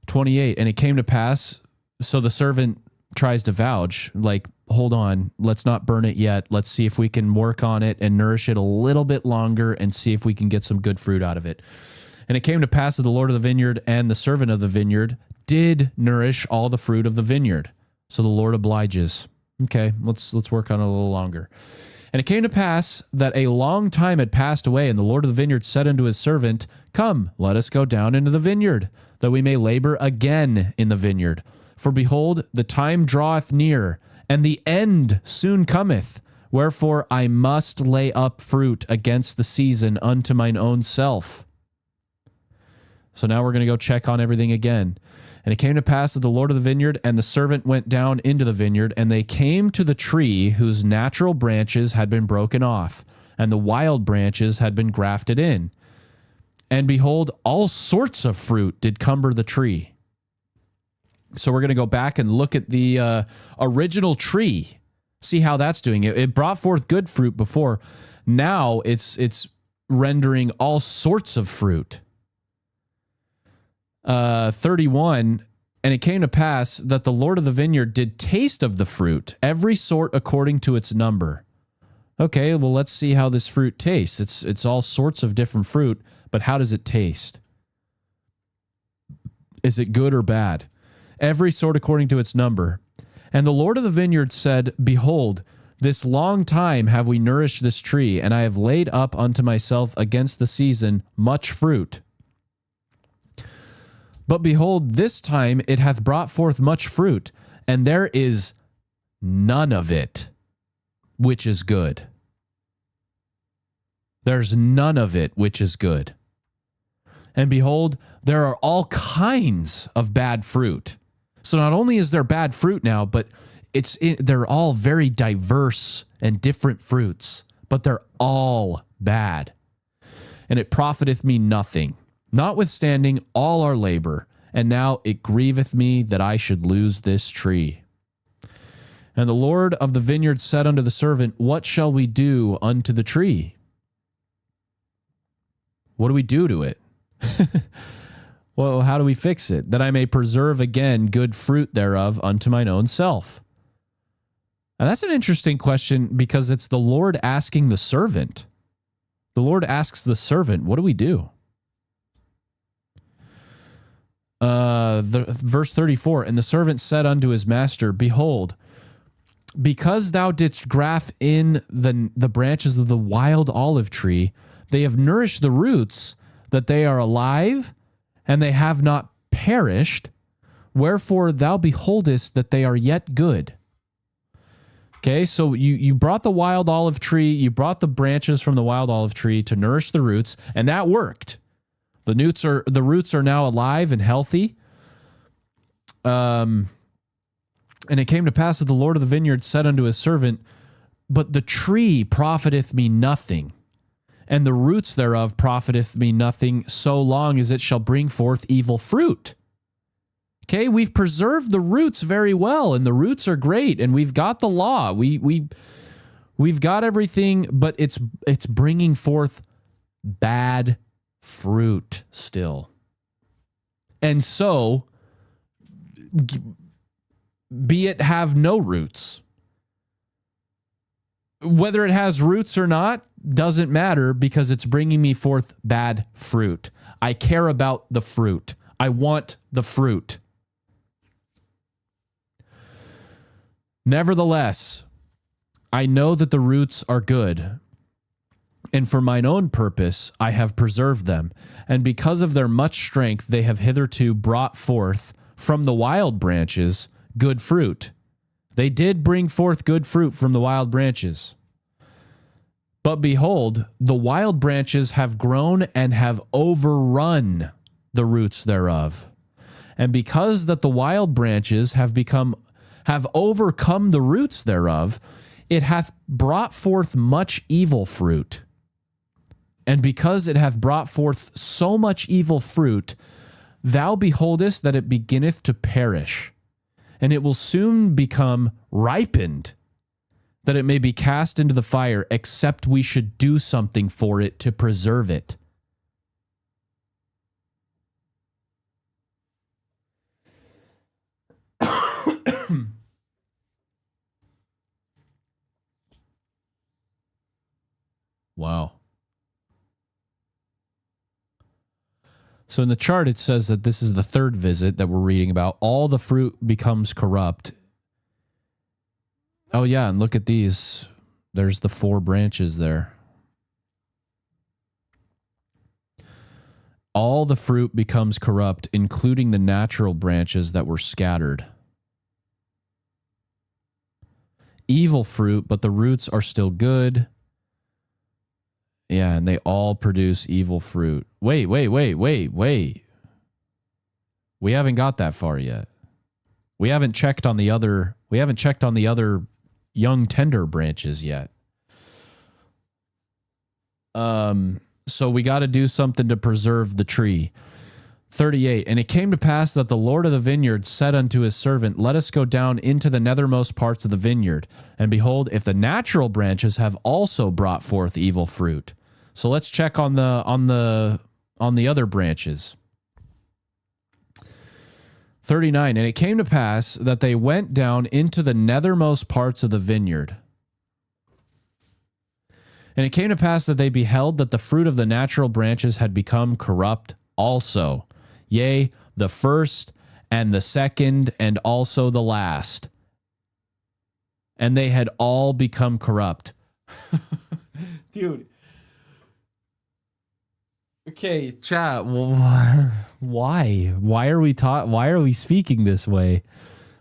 28, and it came to pass, so the servant tries to vouch, like, hold on, let's not burn it yet. Let's see if we can work on it and nourish it a little bit longer and see if we can get some good fruit out of it. And it came to pass that the Lord of the vineyard and the servant of the vineyard did nourish all the fruit of the vineyard. So the Lord obliges. Okay, let's work on it a little longer. And it came to pass that a long time had passed away, and the Lord of the vineyard said unto his servant, come, let us go down into the vineyard, that we may labor again in the vineyard. For behold, the time draweth near, and the end soon cometh. Wherefore I must lay up fruit against the season unto mine own self. So now we're going to go check on everything again. And it came to pass that the Lord of the vineyard and the servant went down into the vineyard, and they came to the tree whose natural branches had been broken off, and the wild branches had been grafted in. And behold, all sorts of fruit did cumber the tree. So we're going to go back and look at the original tree, see how that's doing. It brought forth good fruit before. Now it's rendering all sorts of fruit. 31, and it came to pass that the Lord of the vineyard did taste of the fruit, every sort according to its number. Okay, well, let's see how this fruit tastes. It's all sorts of different fruit, but how does it taste? Is it good or bad? Every sort according to its number. And the Lord of the vineyard said, behold, this long time have we nourished this tree, and I have laid up unto myself against the season much fruit. But behold, this time it hath brought forth much fruit, and there is none of it which is good. There's none of it which is good. And behold, there are all kinds of bad fruit. So not only is there bad fruit now, but they're all very diverse and different fruits, but they're all bad. And it profiteth me nothing, notwithstanding all our labor, and now it grieveth me that I should lose this tree. And the Lord of the vineyard said unto the servant, what shall we do unto the tree? What do we do to it? Well, how do we fix it? That I may preserve again good fruit thereof unto mine own self. And that's an interesting question, because it's the Lord asking the servant. The Lord asks the servant, what do we do? Verse 34, and the servant said unto his master, behold, because thou didst graft in the branches of the wild olive tree, they have nourished the roots, that they are alive, and they have not perished. Wherefore thou beholdest that they are yet good. Okay, so you brought the wild olive tree, you brought the branches from the wild olive tree to nourish the roots, and that worked. The roots are now alive and healthy. And it came to pass that the Lord of the vineyard said unto his servant, but the tree profiteth me nothing, and the roots thereof profiteth me nothing, so long as it shall bring forth evil fruit. Okay, we've preserved the roots very well, and the roots are great, and we've got the law. We've got everything, but it's bringing forth bad fruit still. And so, be it have no roots. Whether it has roots or not, doesn't matter because it's bringing me forth bad fruit. I care about the fruit. I want the fruit. Nevertheless, I know that the roots are good, and for mine own purpose I have preserved them, and because of their much strength they have hitherto brought forth from the wild branches good fruit. They did bring forth good fruit from the wild branches. But behold, the wild branches have grown and have overrun the roots thereof. And because that the wild branches have overcome the roots thereof, it hath brought forth much evil fruit. And because it hath brought forth so much evil fruit, thou beholdest that it beginneth to perish, and it will soon become ripened, that it may be cast into the fire, except we should do something for it to preserve it. Wow. So in the chart, it says that this is the third visit that we're reading about. All the fruit becomes corrupt. Oh, yeah, and look at these. There's the 4 branches there. All the fruit becomes corrupt, including the natural branches that were scattered. Evil fruit, but the roots are still good. Yeah, and they all produce evil fruit. Wait. We haven't got that far yet. We haven't checked on the other young tender branches yet. So we got to do something to preserve the tree. 38. And it came to pass that the Lord of the vineyard said unto his servant, let us go down into the nethermost parts of the vineyard. And behold, if the natural branches have also brought forth evil fruit. So let's check on the other branches. 39. And it came to pass that they went down into the nethermost parts of the vineyard. And it came to pass that they beheld that the fruit of the natural branches had become corrupt also. Yea, the first and the second and also the last. And they had all become corrupt. Dude. Okay, chat. Why? Why are we speaking this way?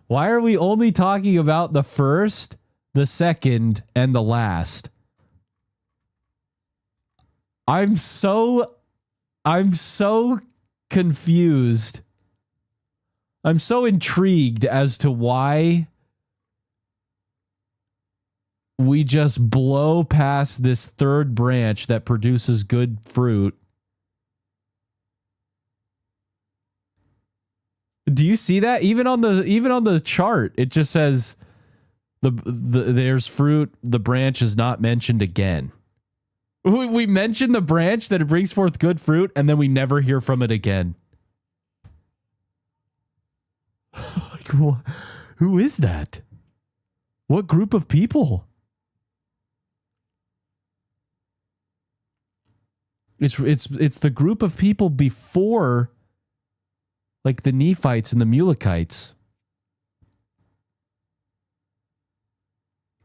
Why are we only talking about the first, the second, and the last? I'm so confused. I'm so intrigued as to why we just blow past this third branch that produces good fruit. Do you see that? Even on the chart, it just says there's fruit, the branch is not mentioned again. We mention the branch that it brings forth good fruit, and then we never hear from it again. Like, who is that? What group of people? It's the group of people before, like the Nephites and the Mulekites.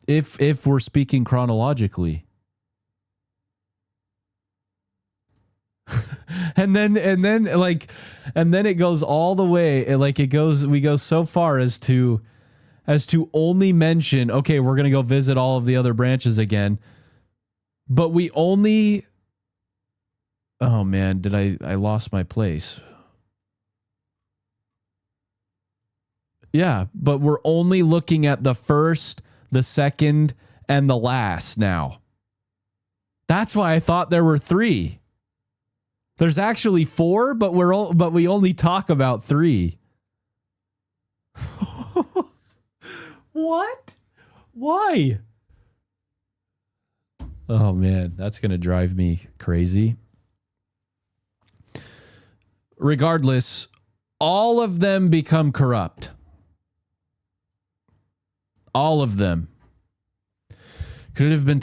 If we're speaking chronologically. and then it goes all the way, we go so far as to only mention, okay, we're going to go visit all of the other branches again, but we only, oh man, I lost my place. Yeah, but we're only looking at the first, the second, and the last now. That's why I thought there were 3. There's actually 4, but we only talk about 3. What? Why? Oh man, that's going to drive me crazy. Regardless, all of them become corrupt. All of them. Could it have been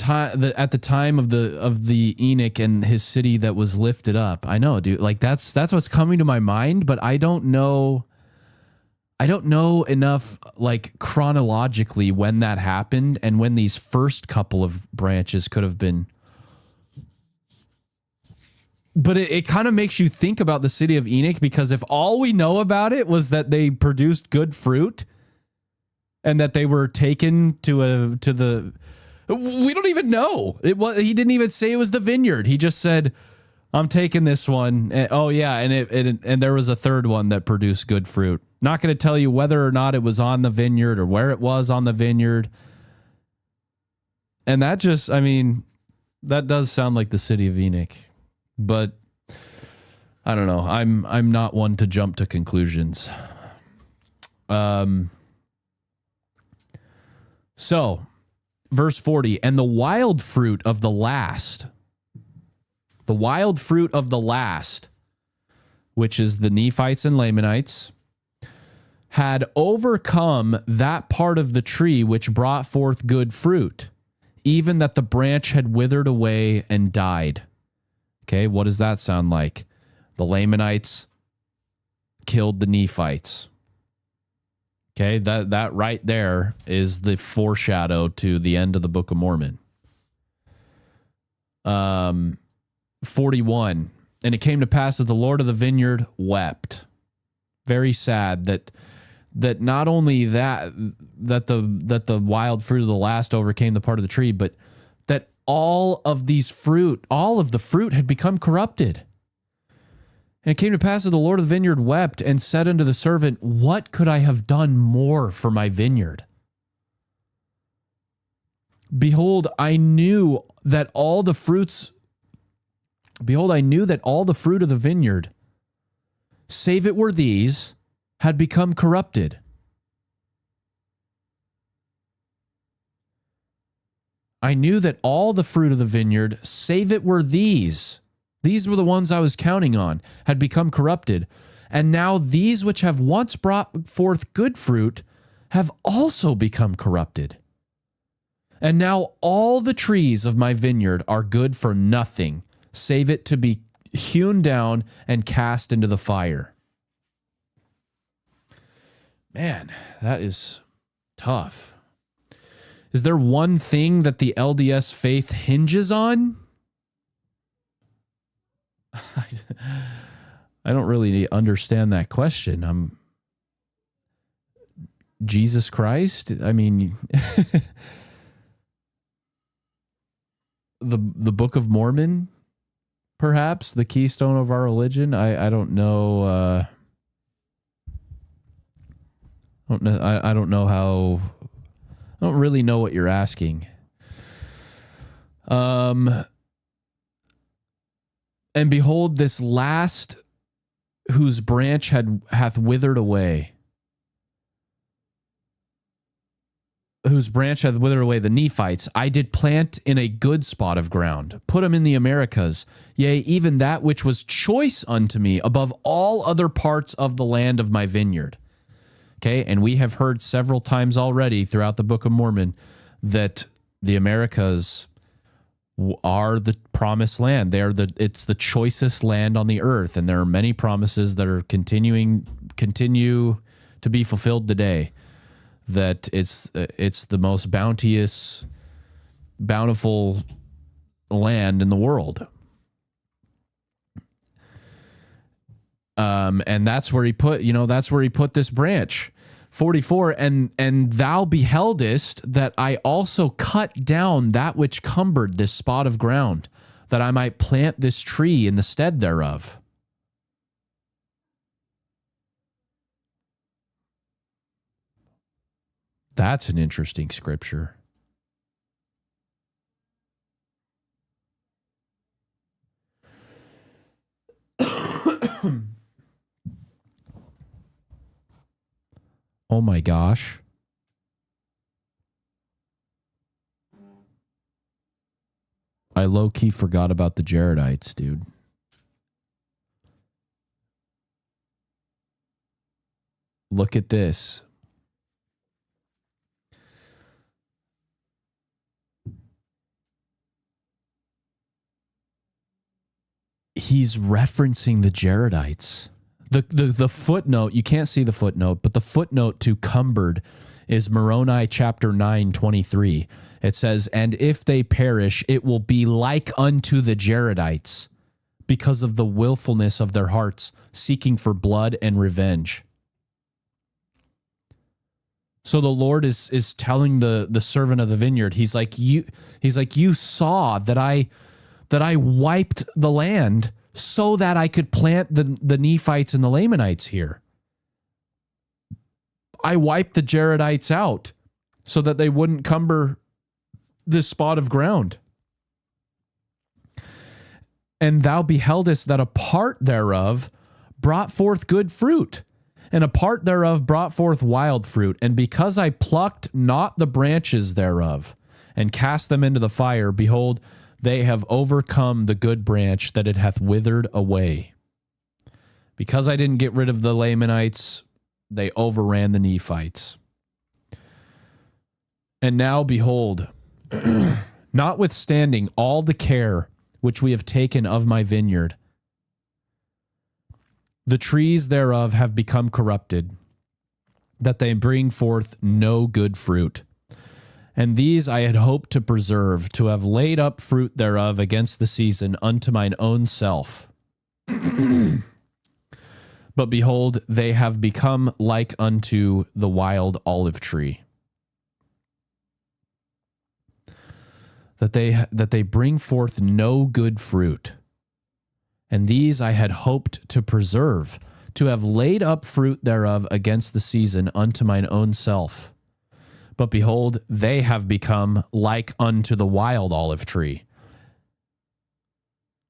at the time of the Enoch and his city that was lifted up? I know, dude. Like that's what's coming to my mind, but I don't know enough like chronologically when that happened and when these first couple of branches could have been. But it kind of makes you think about the city of Enoch, because if all we know about it was that they produced good fruit and that they were taken to the, we don't even know. He didn't even say it was the vineyard. He just said, I'm taking this one. And, oh yeah, and there was a third one that produced good fruit. Not going to tell you whether or not it was on the vineyard or where it was on the vineyard. And that just, I mean, that does sound like the city of Enoch. But I don't know. I'm not one to jump to conclusions. So, verse 40, and the wild fruit of the last, which is the Nephites and Lamanites, had overcome that part of the tree which brought forth good fruit, even that the branch had withered away and died. Okay, what does that sound like? The Lamanites killed the Nephites. Okay, that right there is the foreshadow to the end of the Book of Mormon. 41, and it came to pass that the Lord of the vineyard wept. Very sad that not only that the wild fruit of the last overcame the part of the tree, but that all of the fruit had become corrupted. And it came to pass that the Lord of the vineyard wept and said unto the servant, what could I have done more for my vineyard? Behold, I knew that all the fruit of the vineyard, save it were these, had become corrupted. I knew that all the fruit of the vineyard, save it were these were the ones I was counting on, had become corrupted. And now these which have once brought forth good fruit have also become corrupted. And now all the trees of my vineyard are good for nothing, save it to be hewn down and cast into the fire. Man, that is tough. Is there one thing that the LDS faith hinges on? I don't really understand that question. Jesus Christ? I mean, the Book of Mormon, perhaps the keystone of our religion. I don't know. I don't know how. I don't really know what you're asking. And behold, this last whose branch hath withered away. Whose branch hath withered away, the Nephites, I did plant in a good spot of ground, put them in the Americas, yea, even that which was choice unto me above all other parts of the land of my vineyard. Okay, and we have heard several times already throughout the Book of Mormon that the Americas are the promised land. It's the choicest land on the earth, and there are many promises that are continue to be fulfilled today. That it's the most bountiful land in the world. And that's where he put this branch. 44, and thou beheldest that I also cut down that which cumbered this spot of ground, that I might plant this tree in the stead thereof. That's an interesting scripture. Oh my gosh. I low-key forgot about the Jaredites, dude. Look at this. he's referencing the Jaredites. The footnote, you can't see the footnote, but the footnote to cumbered is Moroni chapter 9:23. It says, "And if they perish, it will be like unto the Jaredites, because of the willfulness of their hearts, seeking for blood and revenge." So the Lord is telling the servant of the vineyard, he's like, you saw that I wiped the land so that I could plant the Nephites and the Lamanites here. I wiped the Jaredites out so that they wouldn't cumber this spot of ground. "And thou beheldest that a part thereof brought forth good fruit, and a part thereof brought forth wild fruit. And because I plucked not the branches thereof, and cast them into the fire, behold, they have overcome the good branch, that it hath withered away." Because I didn't get rid of the Lamanites, they overran the Nephites. "And now, behold, notwithstanding all the care which we have taken of my vineyard, the trees thereof have become corrupted, that they bring forth no good fruit. And these I had hoped to preserve, to have laid up fruit thereof against the season unto mine own self. But behold, they have become like unto the wild olive tree, that they bring forth no good fruit. And these I had hoped to preserve, to have laid up fruit thereof against the season unto mine own self. But behold, they have become like unto the wild olive tree,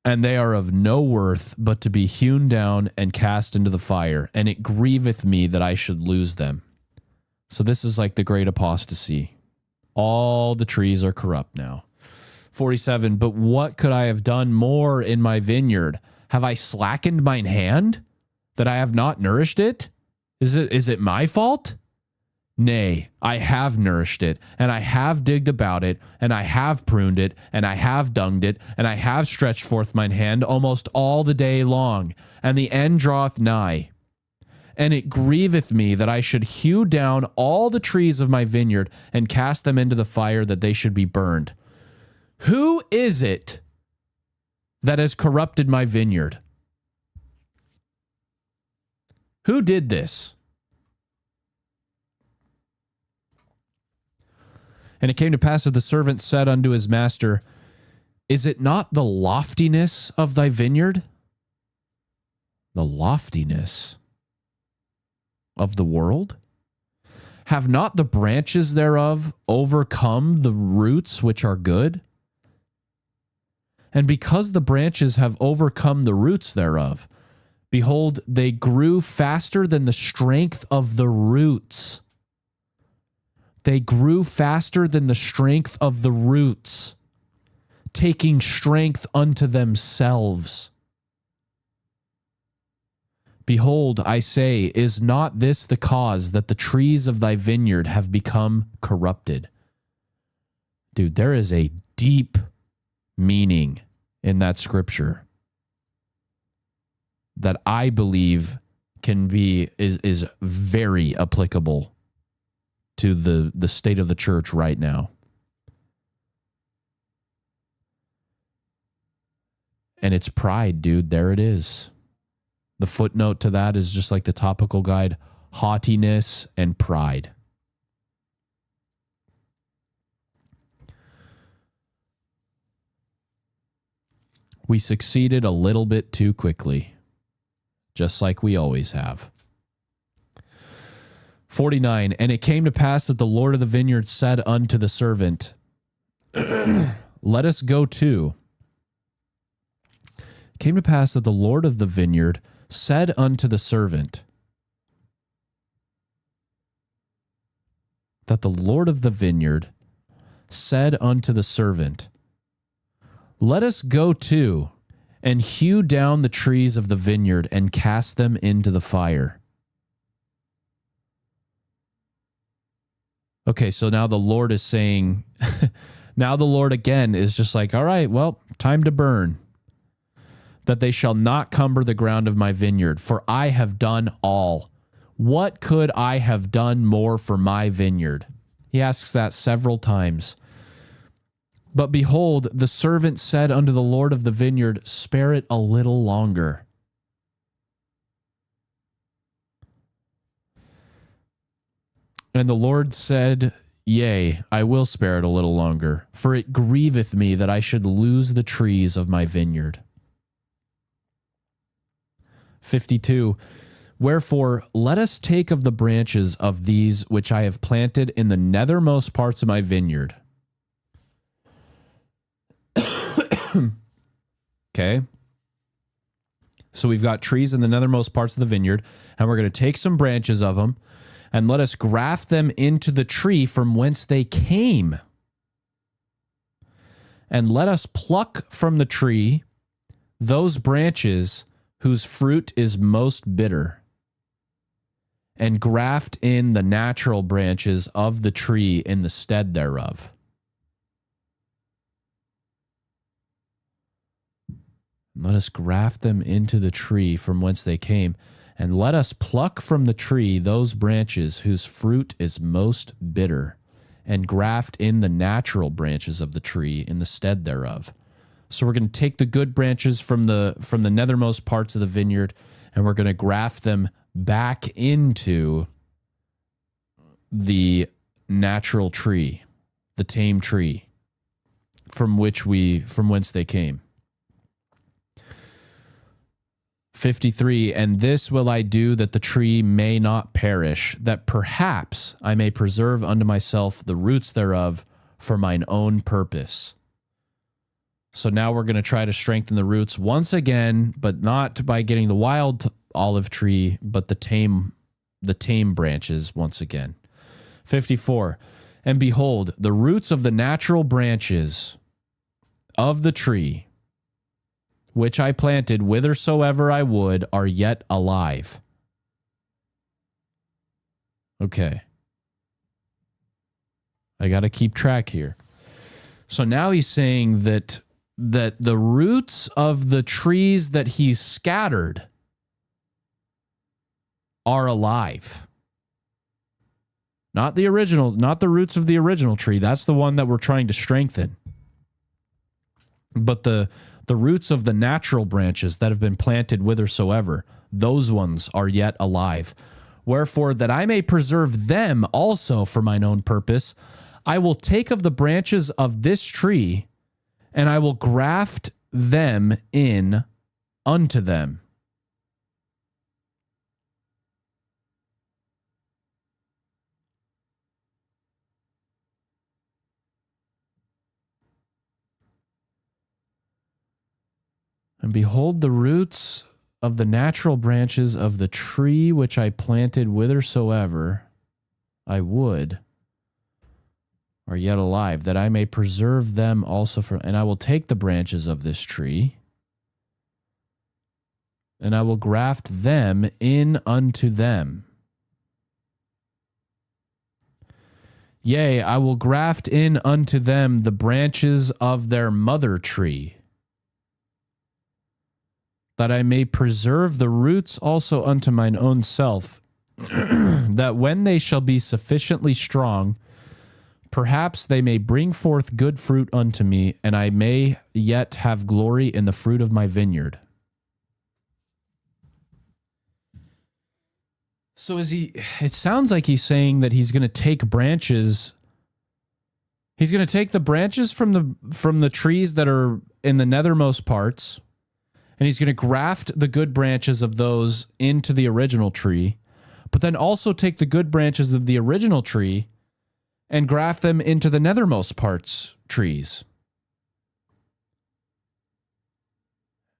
and they are of no worth but to be hewn down and cast into the fire, and it grieveth me that I should lose them." So this is like the great apostasy. All the trees are corrupt now. 47, "But what could I have done more in my vineyard? Have I slackened mine hand, that I have not nourished it? Is it my fault? Nay, I have nourished it, and I have digged about it, and I have pruned it, and I have dunged it, and I have stretched forth mine hand almost all the day long, and the end draweth nigh. And it grieveth me that I should hew down all the trees of my vineyard, and cast them into the fire, that they should be burned." Who is it that has corrupted my vineyard? Who did this? "And it came to pass that the servant said unto his master, Is it not the loftiness of thy vineyard?" The loftiness of the world? "Have not the branches thereof overcome the roots which are good? And because the branches have overcome the roots thereof, behold, they grew faster than the strength of the roots." They grew faster than the strength of the roots, taking strength unto themselves. Behold, I say, is not this the cause that the trees of thy vineyard have become corrupted? Dude, there is a deep meaning in that scripture that I believe is very applicable to the state of the church right now. And it's pride, dude. There it is. The footnote to that is just like the topical guide: haughtiness and pride. We succeeded a little bit too quickly, just like we always have. 49, "And it came to pass that the Lord of the vineyard said unto the servant, Let us go to. It came to pass that the Lord of the vineyard said unto the servant," that the Lord of the vineyard said unto the servant, "Let us go to, and hew down the trees of the vineyard, and cast them into the fire." Okay, so now the Lord is saying, now the Lord again is just like, all right, well, time to burn. that they shall not cumber the ground of my vineyard, for I have done all. What could I have done more for my vineyard? He asks that several times. But behold, the servant said unto the Lord of the vineyard, spare it a little longer. And the Lord said, yea, I will spare it a little longer, for it grieveth me that I should lose the trees of my vineyard. 52. Wherefore, let us take of the branches of these which I have planted in the nethermost parts of my vineyard. Okay. So we've got trees in the nethermost parts of the vineyard, and we're going to take some branches of them, and let us graft them into the tree from whence they came. And let us pluck from the tree those branches whose fruit is most bitter, and graft in the natural branches of the tree in the stead thereof. Let us graft them into the tree from whence they came, and let us pluck from the tree those branches whose fruit is most bitter, and graft in the natural branches of the tree in the stead thereof. So we're going to take the good branches from the nethermost parts of the vineyard, and we're going to graft them back into the natural tree, the tame tree, from whence they came. 53, and this will I do that the tree may not perish, that perhaps I may preserve unto myself the roots thereof for mine own purpose. So now we're going to try to strengthen the roots once again, but not by getting the wild olive tree, but the tame branches once again. 54, and behold, the roots of the natural branches of the tree, which I planted whithersoever I would, are yet alive. Okay. I got to keep track here. So now he's saying that the roots of the trees that he's scattered are alive. Not the roots of the original tree. That's the one that we're trying to strengthen. But the roots of the natural branches that have been planted whithersoever, those ones are yet alive. Wherefore, that I may preserve them also for mine own purpose, I will take of the branches of this tree, and I will graft them in unto them. And behold, the roots of the natural branches of the tree which I planted whithersoever I would are yet alive, that I may preserve them also for. And I will take the branches of this tree, and I will graft them in unto them. Yea, I will graft in unto them the branches of their mother tree, that I may preserve the roots also unto mine own self, that when they shall be sufficiently strong, perhaps they may bring forth good fruit unto me, and I may yet have glory in the fruit of my vineyard. So it sounds like he's saying that he's going to take branches. He's going to take the branches from the trees that are in the nethermost parts, and he's going to graft the good branches of those into the original tree, but then also take the good branches of the original tree and graft them into the nethermost parts trees.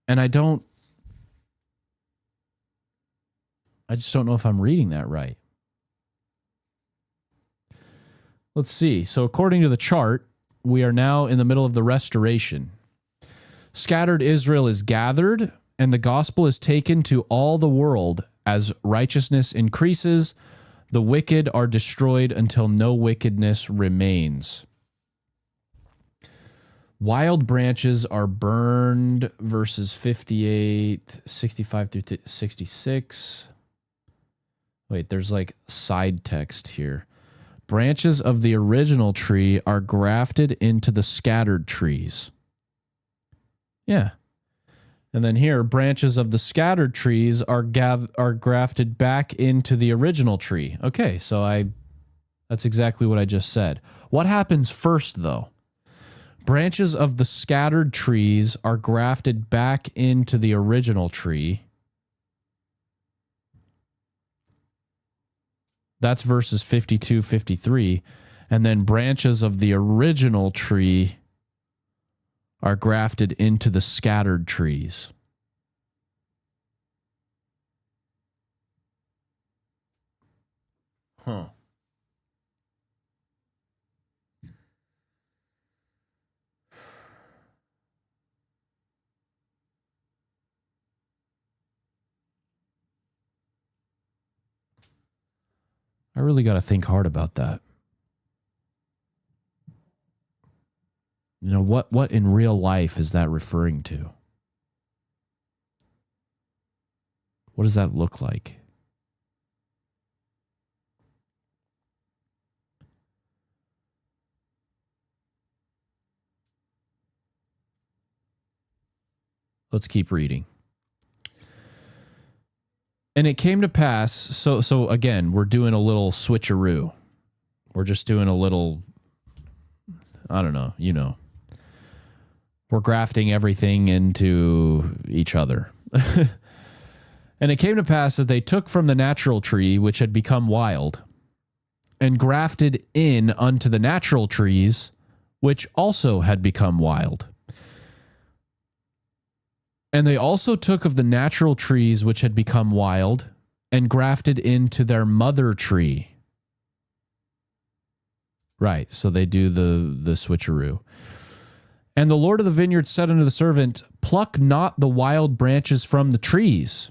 And I just don't know if I'm reading that right. Let's see. So according to the chart, we are now in the middle of the restoration. Scattered Israel is gathered, and the gospel is taken to all the world. As righteousness increases, the wicked are destroyed until no wickedness remains. Wild branches are burned, verses 58, 65 through 66. Wait, there's like side text here. Branches of the original tree are grafted into the scattered trees. Yeah. And then here, branches of the scattered trees are grafted back into the original tree. Okay, so that's exactly what I just said. What happens first, though? Branches of the scattered trees are grafted back into the original tree. That's verses 52, 53. And then branches of the original tree are grafted into the scattered trees. Huh. I really got to think hard about that. You know, what in real life is that referring to? What does that look like? Let's keep reading. And it came to pass, so again, we're doing a little switcheroo. We're just doing a little, I don't know, you know. We're grafting everything into each other. And it came to pass that they took from the natural tree, which had become wild, and grafted in unto the natural trees, which also had become wild. And they also took of the natural trees which had become wild, and grafted into their mother tree. Right, so they do the switcheroo. And the Lord of the vineyard said unto the servant, pluck not the wild branches from the trees.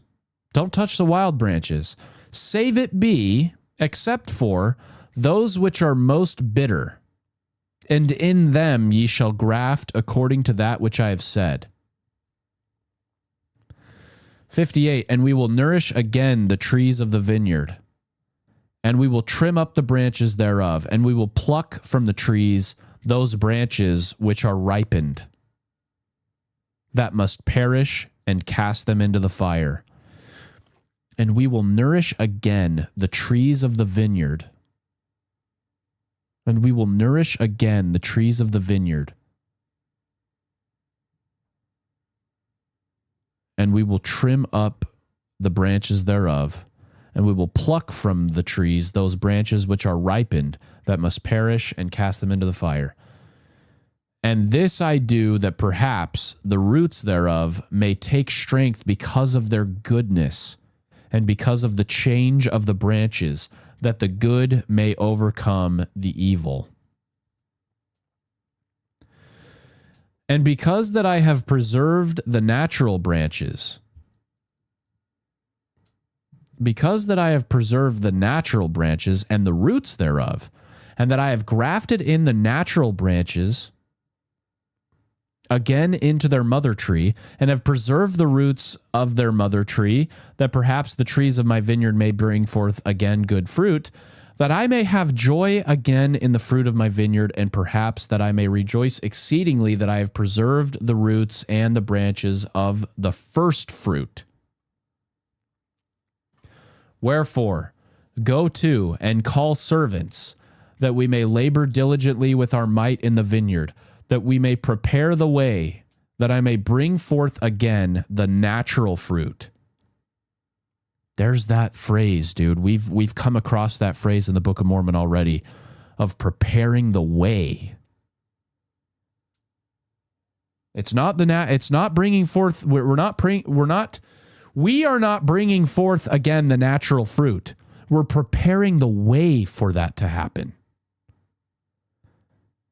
Don't touch the wild branches. Save it be, except for those which are most bitter. And in them ye shall graft according to that which I have said. 58, and we will nourish again the trees of the vineyard, and we will trim up the branches thereof, and we will pluck from the trees those branches which are ripened, that must perish, and cast them into the fire. And we will nourish again the trees of the vineyard, and we will nourish again the trees of the vineyard, and we will trim up the branches thereof, and we will pluck from the trees those branches which are ripened, that must perish, and cast them into the fire. And this I do, that perhaps the roots thereof may take strength because of their goodness, and because of the change of the branches, that the good may overcome the evil. And because that I have preserved the natural branches, and the roots thereof, and that I have grafted in the natural branches again into their mother tree, and have preserved the roots of their mother tree, that perhaps the trees of my vineyard may bring forth again good fruit, that I may have joy again in the fruit of my vineyard, and perhaps that I may rejoice exceedingly that I have preserved the roots and the branches of the first fruit. Wherefore, go to and call servants, that we may labor diligently with our might in the vineyard, that we may prepare the way, that I may bring forth again the natural fruit. There's that phrase, dude. We've come across that phrase in the Book of Mormon already, of preparing the way. It's not it's not bringing forth. We are not bringing forth again the natural fruit. We're preparing the way for that to happen.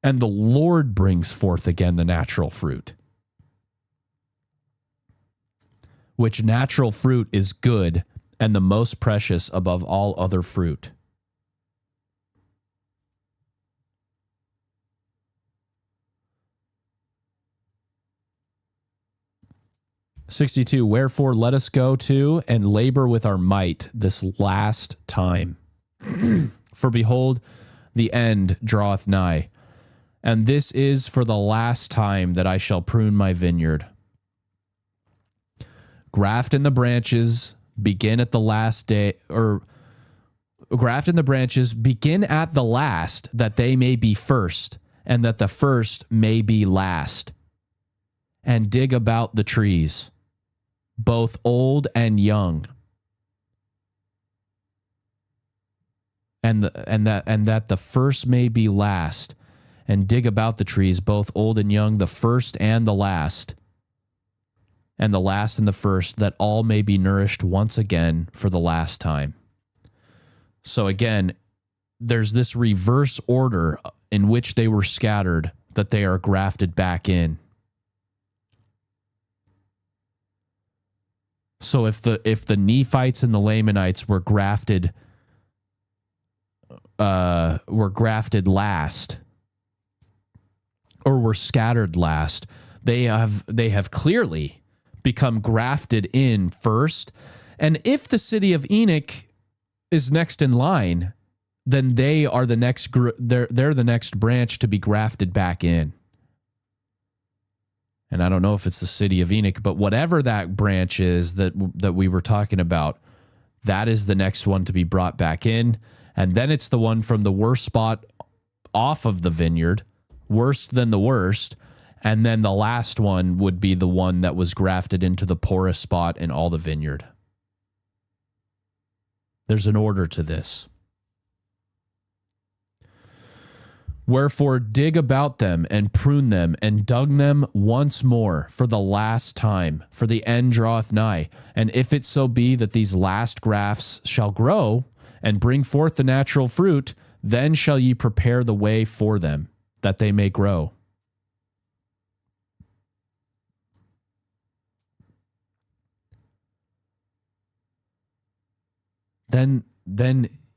And the Lord brings forth again the natural fruit, which natural fruit is good and the most precious above all other fruit. 62, wherefore let us go to and labor with our might this last time. For behold, the end draweth nigh, and this is for the last time that I shall prune my vineyard. Graft in the branches, begin at the last day, or graft in the branches, begin at the last, that they may be first, and that the first may be last. And dig about the trees, both old and young, and that the first may be last, and dig about the trees, both old and young, the first and the last and the first, that all may be nourished once again for the last time. So again, there's this reverse order in which they were scattered, that they are grafted back in. So if the Nephites and the Lamanites were grafted last, or were scattered last, they have clearly become grafted in first. And if the city of Enoch is next in line, then they are the next they're the next branch to be grafted back in. And I don't know if it's the city of Enoch, but whatever that branch is that we were talking about, that is the next one to be brought back in. And then it's the one from the worst spot off of the vineyard, worse than the worst. And then the last one would be the one that was grafted into the poorest spot in all the vineyard. There's an order to this. Wherefore dig about them and prune them and dug them once more for the last time, for the end draweth nigh. And if it so be that these last grafts shall grow and bring forth the natural fruit, then shall ye prepare the way for them, that they may grow. Then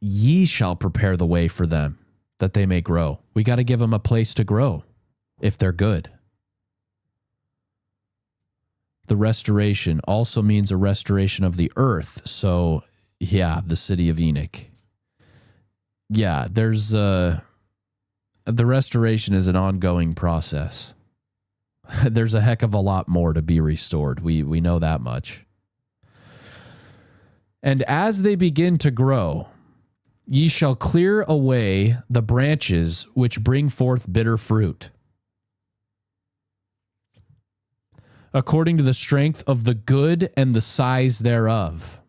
ye shall prepare the way for them, that they may grow. We got to give them a place to grow if they're good. The restoration also means a restoration of the earth. So, yeah, the city of Enoch. Yeah, there's the restoration is an ongoing process. There's a heck of a lot more to be restored. We know that much. And as they begin to grow, ye shall clear away the branches which bring forth bitter fruit, according to the strength of the good and the size thereof.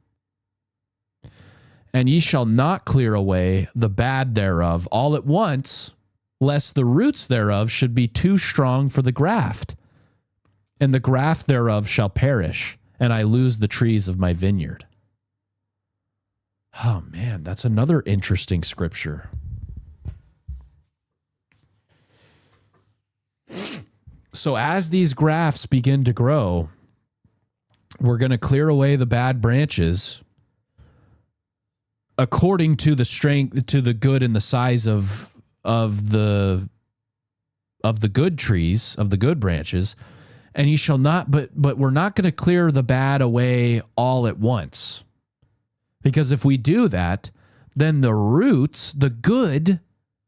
And ye shall not clear away the bad thereof all at once, lest the roots thereof should be too strong for the graft, and the graft thereof shall perish, and I lose the trees of my vineyard. Oh man, that's another interesting scripture. So as these grafts begin to grow, we're going to clear away the bad branches according to the strength, to the good and the size of the good trees, of the good branches. And you shall not, but we're not going to clear the bad away all at once. Because if we do that, then the roots, the good,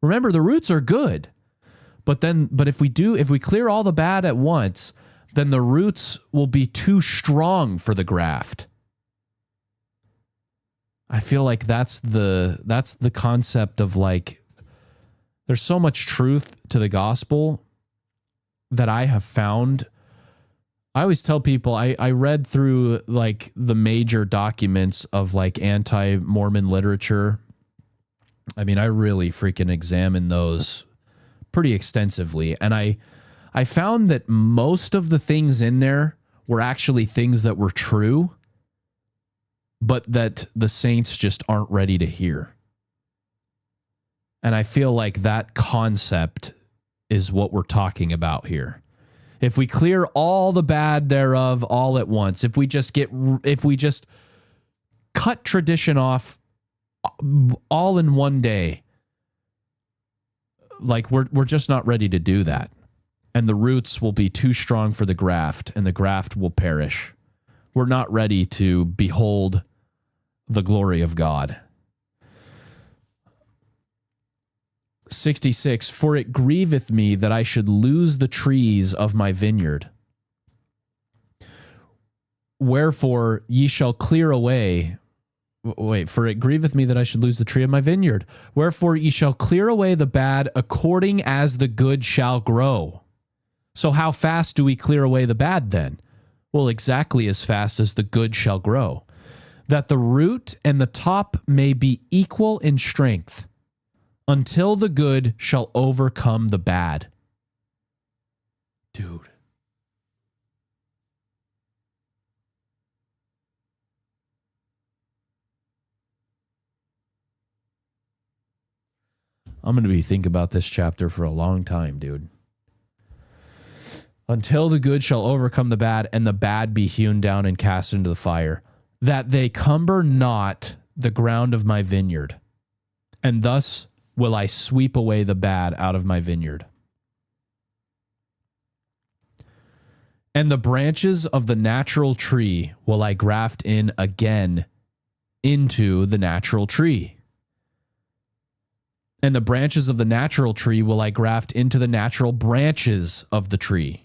remember the roots are good. But if we clear all the bad at once, then the roots will be too strong for the graft. I feel like that's the concept of, like, there's so much truth to the gospel that I have found. I always tell people I read through, like, the major documents of, like, anti-Mormon literature. I mean, I really freaking examined those pretty extensively. And I found that most of the things in there were actually things that were true, but that the saints just aren't ready to hear. And I feel like that concept is what we're talking about here. If we clear all the bad thereof all at once, if we just cut tradition off all in one day, like we're just not ready to do that. And the roots will be too strong for the graft, and the graft will perish. We're not ready to behold the glory of God. 66, for it grieveth me that I should lose the trees of my vineyard. Wherefore ye shall clear away. Wait, for it grieveth me that I should lose the tree of my vineyard. Wherefore ye shall clear away the bad according as the good shall grow. So how fast do we clear away the bad then? Well, exactly as fast as the good shall grow. That the root and the top may be equal in strength, until the good shall overcome the bad. Dude. I'm going to be thinking about this chapter for a long time, dude. Until the good shall overcome the bad, and the bad be hewn down and cast into the fire, that they cumber not the ground of my vineyard. And thus will I sweep away the bad out of my vineyard. And the branches of the natural tree will I graft in again into the natural tree. And the branches of the natural tree will I graft into the natural branches of the tree.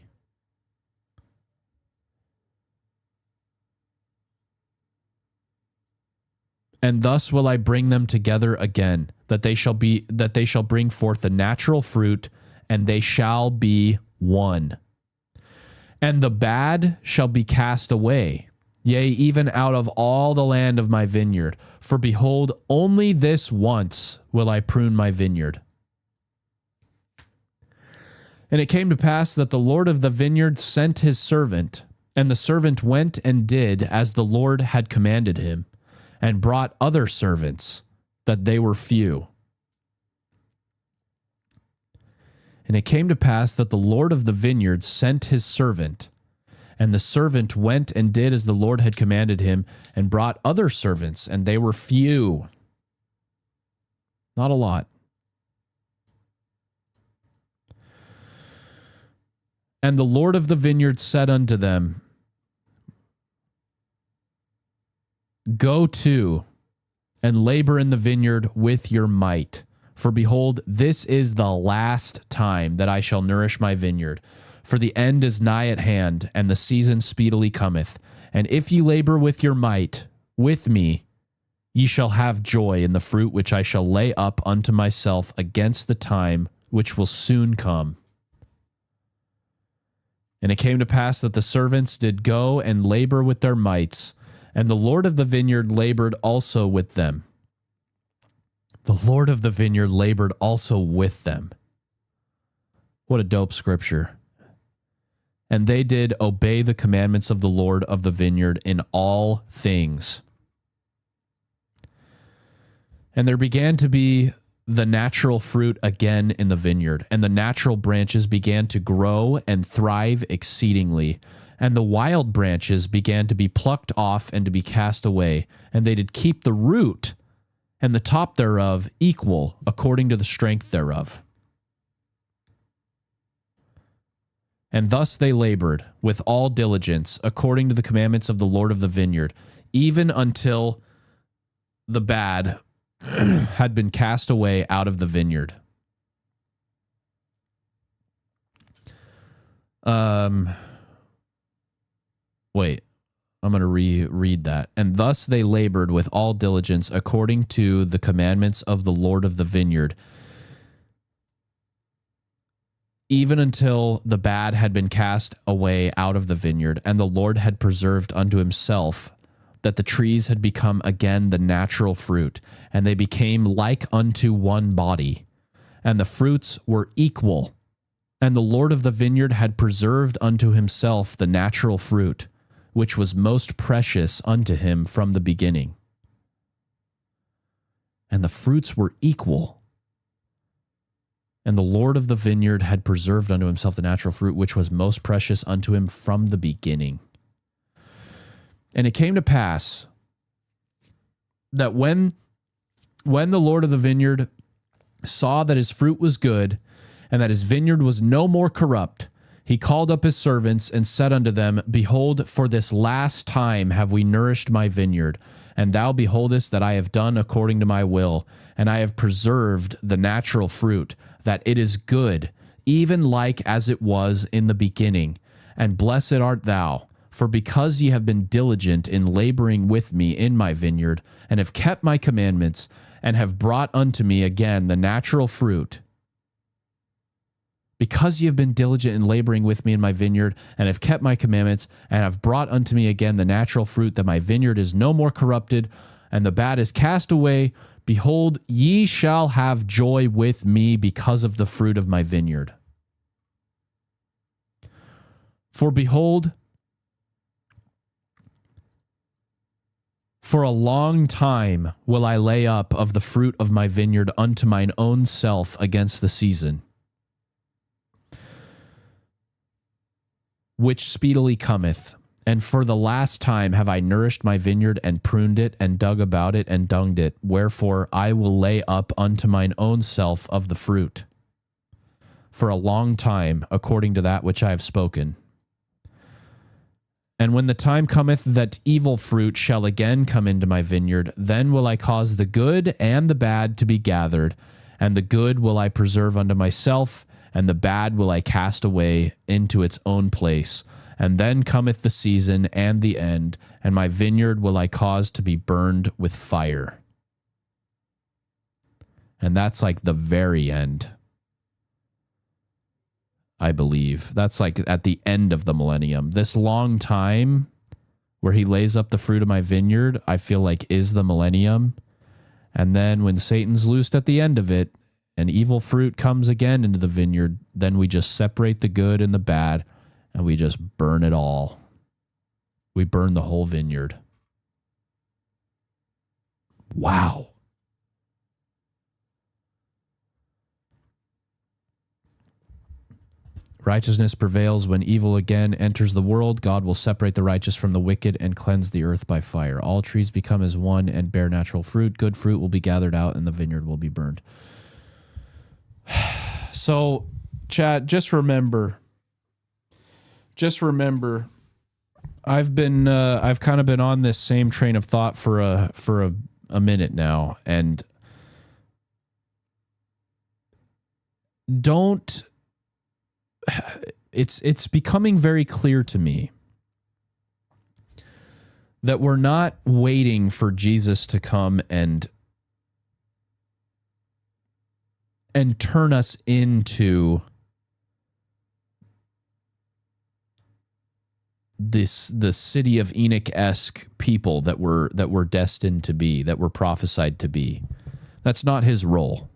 And thus will I bring them together again, that they shall bring forth the natural fruit, and they shall be one. And the bad shall be cast away, yea, even out of all the land of my vineyard. For behold, only this once will I prune my vineyard. And it came to pass that the Lord of the vineyard sent his servant, and the servant went and did as the Lord had commanded him, and brought other servants, that they were few. And it came to pass that the Lord of the vineyard sent his servant, and the servant went and did as the Lord had commanded him, and brought other servants, and they were few. Not a lot. And the Lord of the vineyard said unto them, Go to and labor in the vineyard with your might. For behold, this is the last time that I shall nourish my vineyard. For the end is nigh at hand, and the season speedily cometh. And if ye labor with your might with me, ye shall have joy in the fruit which I shall lay up unto myself against the time which will soon come. And it came to pass that the servants did go and labor with their mights, and the Lord of the vineyard labored also with them. The Lord of the vineyard labored also with them. What a dope scripture. And they did obey the commandments of the Lord of the vineyard in all things. And there began to be the natural fruit again in the vineyard, and the natural branches began to grow and thrive exceedingly. And the wild branches began to be plucked off and to be cast away, and they did keep the root and the top thereof equal according to the strength thereof. And thus they labored with all diligence according to the commandments of the Lord of the vineyard, even until the bad had been cast away out of the vineyard. Wait, I'm going to reread that. And thus they labored with all diligence according to the commandments of the Lord of the vineyard, even until the bad had been cast away out of the vineyard, and the Lord had preserved unto himself that the trees had become again the natural fruit, and they became like unto one body, and the fruits were equal. And the Lord of the vineyard had preserved unto himself the natural fruit, which was most precious unto him from the beginning. And the fruits were equal. And the Lord of the vineyard had preserved unto himself the natural fruit, which was most precious unto him from the beginning. And it came to pass that when the Lord of the vineyard saw that his fruit was good, and that his vineyard was no more corrupt, He called up his servants and said unto them, Behold, for this last time have we nourished my vineyard, and thou beholdest that I have done according to my will, and I have preserved the natural fruit, that it is good, even like as it was in the beginning. And blessed art thou, for because ye have been diligent in laboring with me in my vineyard, and have kept my commandments, and have brought unto me again the natural fruit. Because ye have been diligent in laboring with me in my vineyard, and have kept my commandments, and have brought unto me again the natural fruit, that my vineyard is no more corrupted, and the bad is cast away, behold, ye shall have joy with me because of the fruit of my vineyard. For behold, for a long time will I lay up of the fruit of my vineyard unto mine own self against the season, which speedily cometh. And for the last time have I nourished my vineyard, and pruned it, and dug about it, and dunged it. Wherefore I will lay up unto mine own self of the fruit, for a long time, according to that which I have spoken. And when the time cometh that evil fruit shall again come into my vineyard, then will I cause the good and the bad to be gathered, and the good will I preserve unto myself, and the bad will I cast away into its own place. And then cometh the season and the end, and my vineyard will I cause to be burned with fire. And that's like the very end, I believe. That's like at the end of the millennium. This long time where he lays up the fruit of my vineyard, I feel like is the millennium. And then when Satan's loosed at the end of it, and evil fruit comes again into the vineyard, then we just separate the good and the bad, and we just burn it all. We burn the whole vineyard. Wow. Righteousness prevails when evil again enters the world. God will separate the righteous from the wicked and cleanse the earth by fire. All trees become as one and bear natural fruit. Good fruit will be gathered out, and the vineyard will be burned. So, Chad, just remember, I've kind of been on this same train of thought for a minute now, and it's becoming very clear to me that we're not waiting for Jesus to come and turn us into the city of Enoch-esque people that we're destined to be, that we're prophesied to be. That's not his role.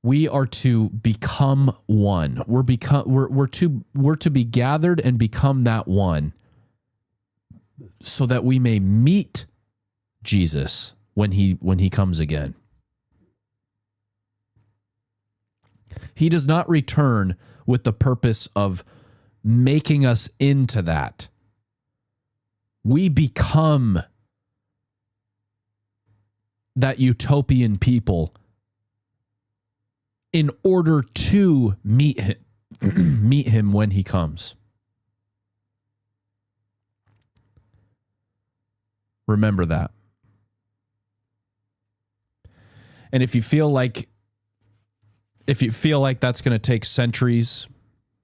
We are to become one. We're to be gathered and become that one, so that we may meet Jesus when he comes again. He does not return with the purpose of making us into that. We become that utopian people in order to meet him when he comes. Remember that. And if you feel like that's going to take centuries,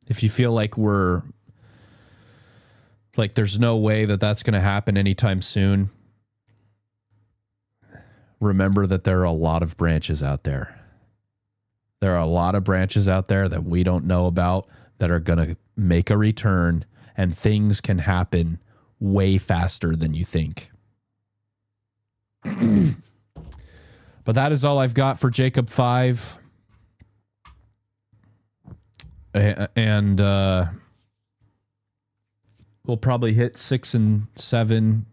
if you feel like there's no way that that's going to happen anytime soon, remember that there are a lot of branches out there. There are a lot of branches out there that we don't know about that are going to make a return, and things can happen way faster than you think. But that is all I've got for Jacob 5. And we'll probably hit 6 and 7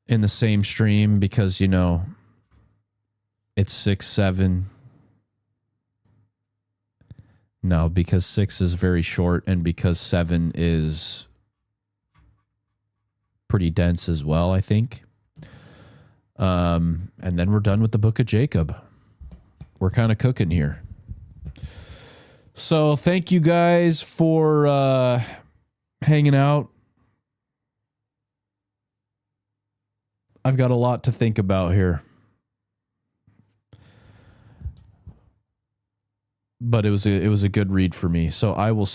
in the same stream because, it's 6, 7. No, because 6 is very short, and because 7 is pretty dense as well, I think. And then we're done with the book of Jacob. We're kind of cooking here. So thank you guys for hanging out. I've got a lot to think about here. But it was a good read for me. So I will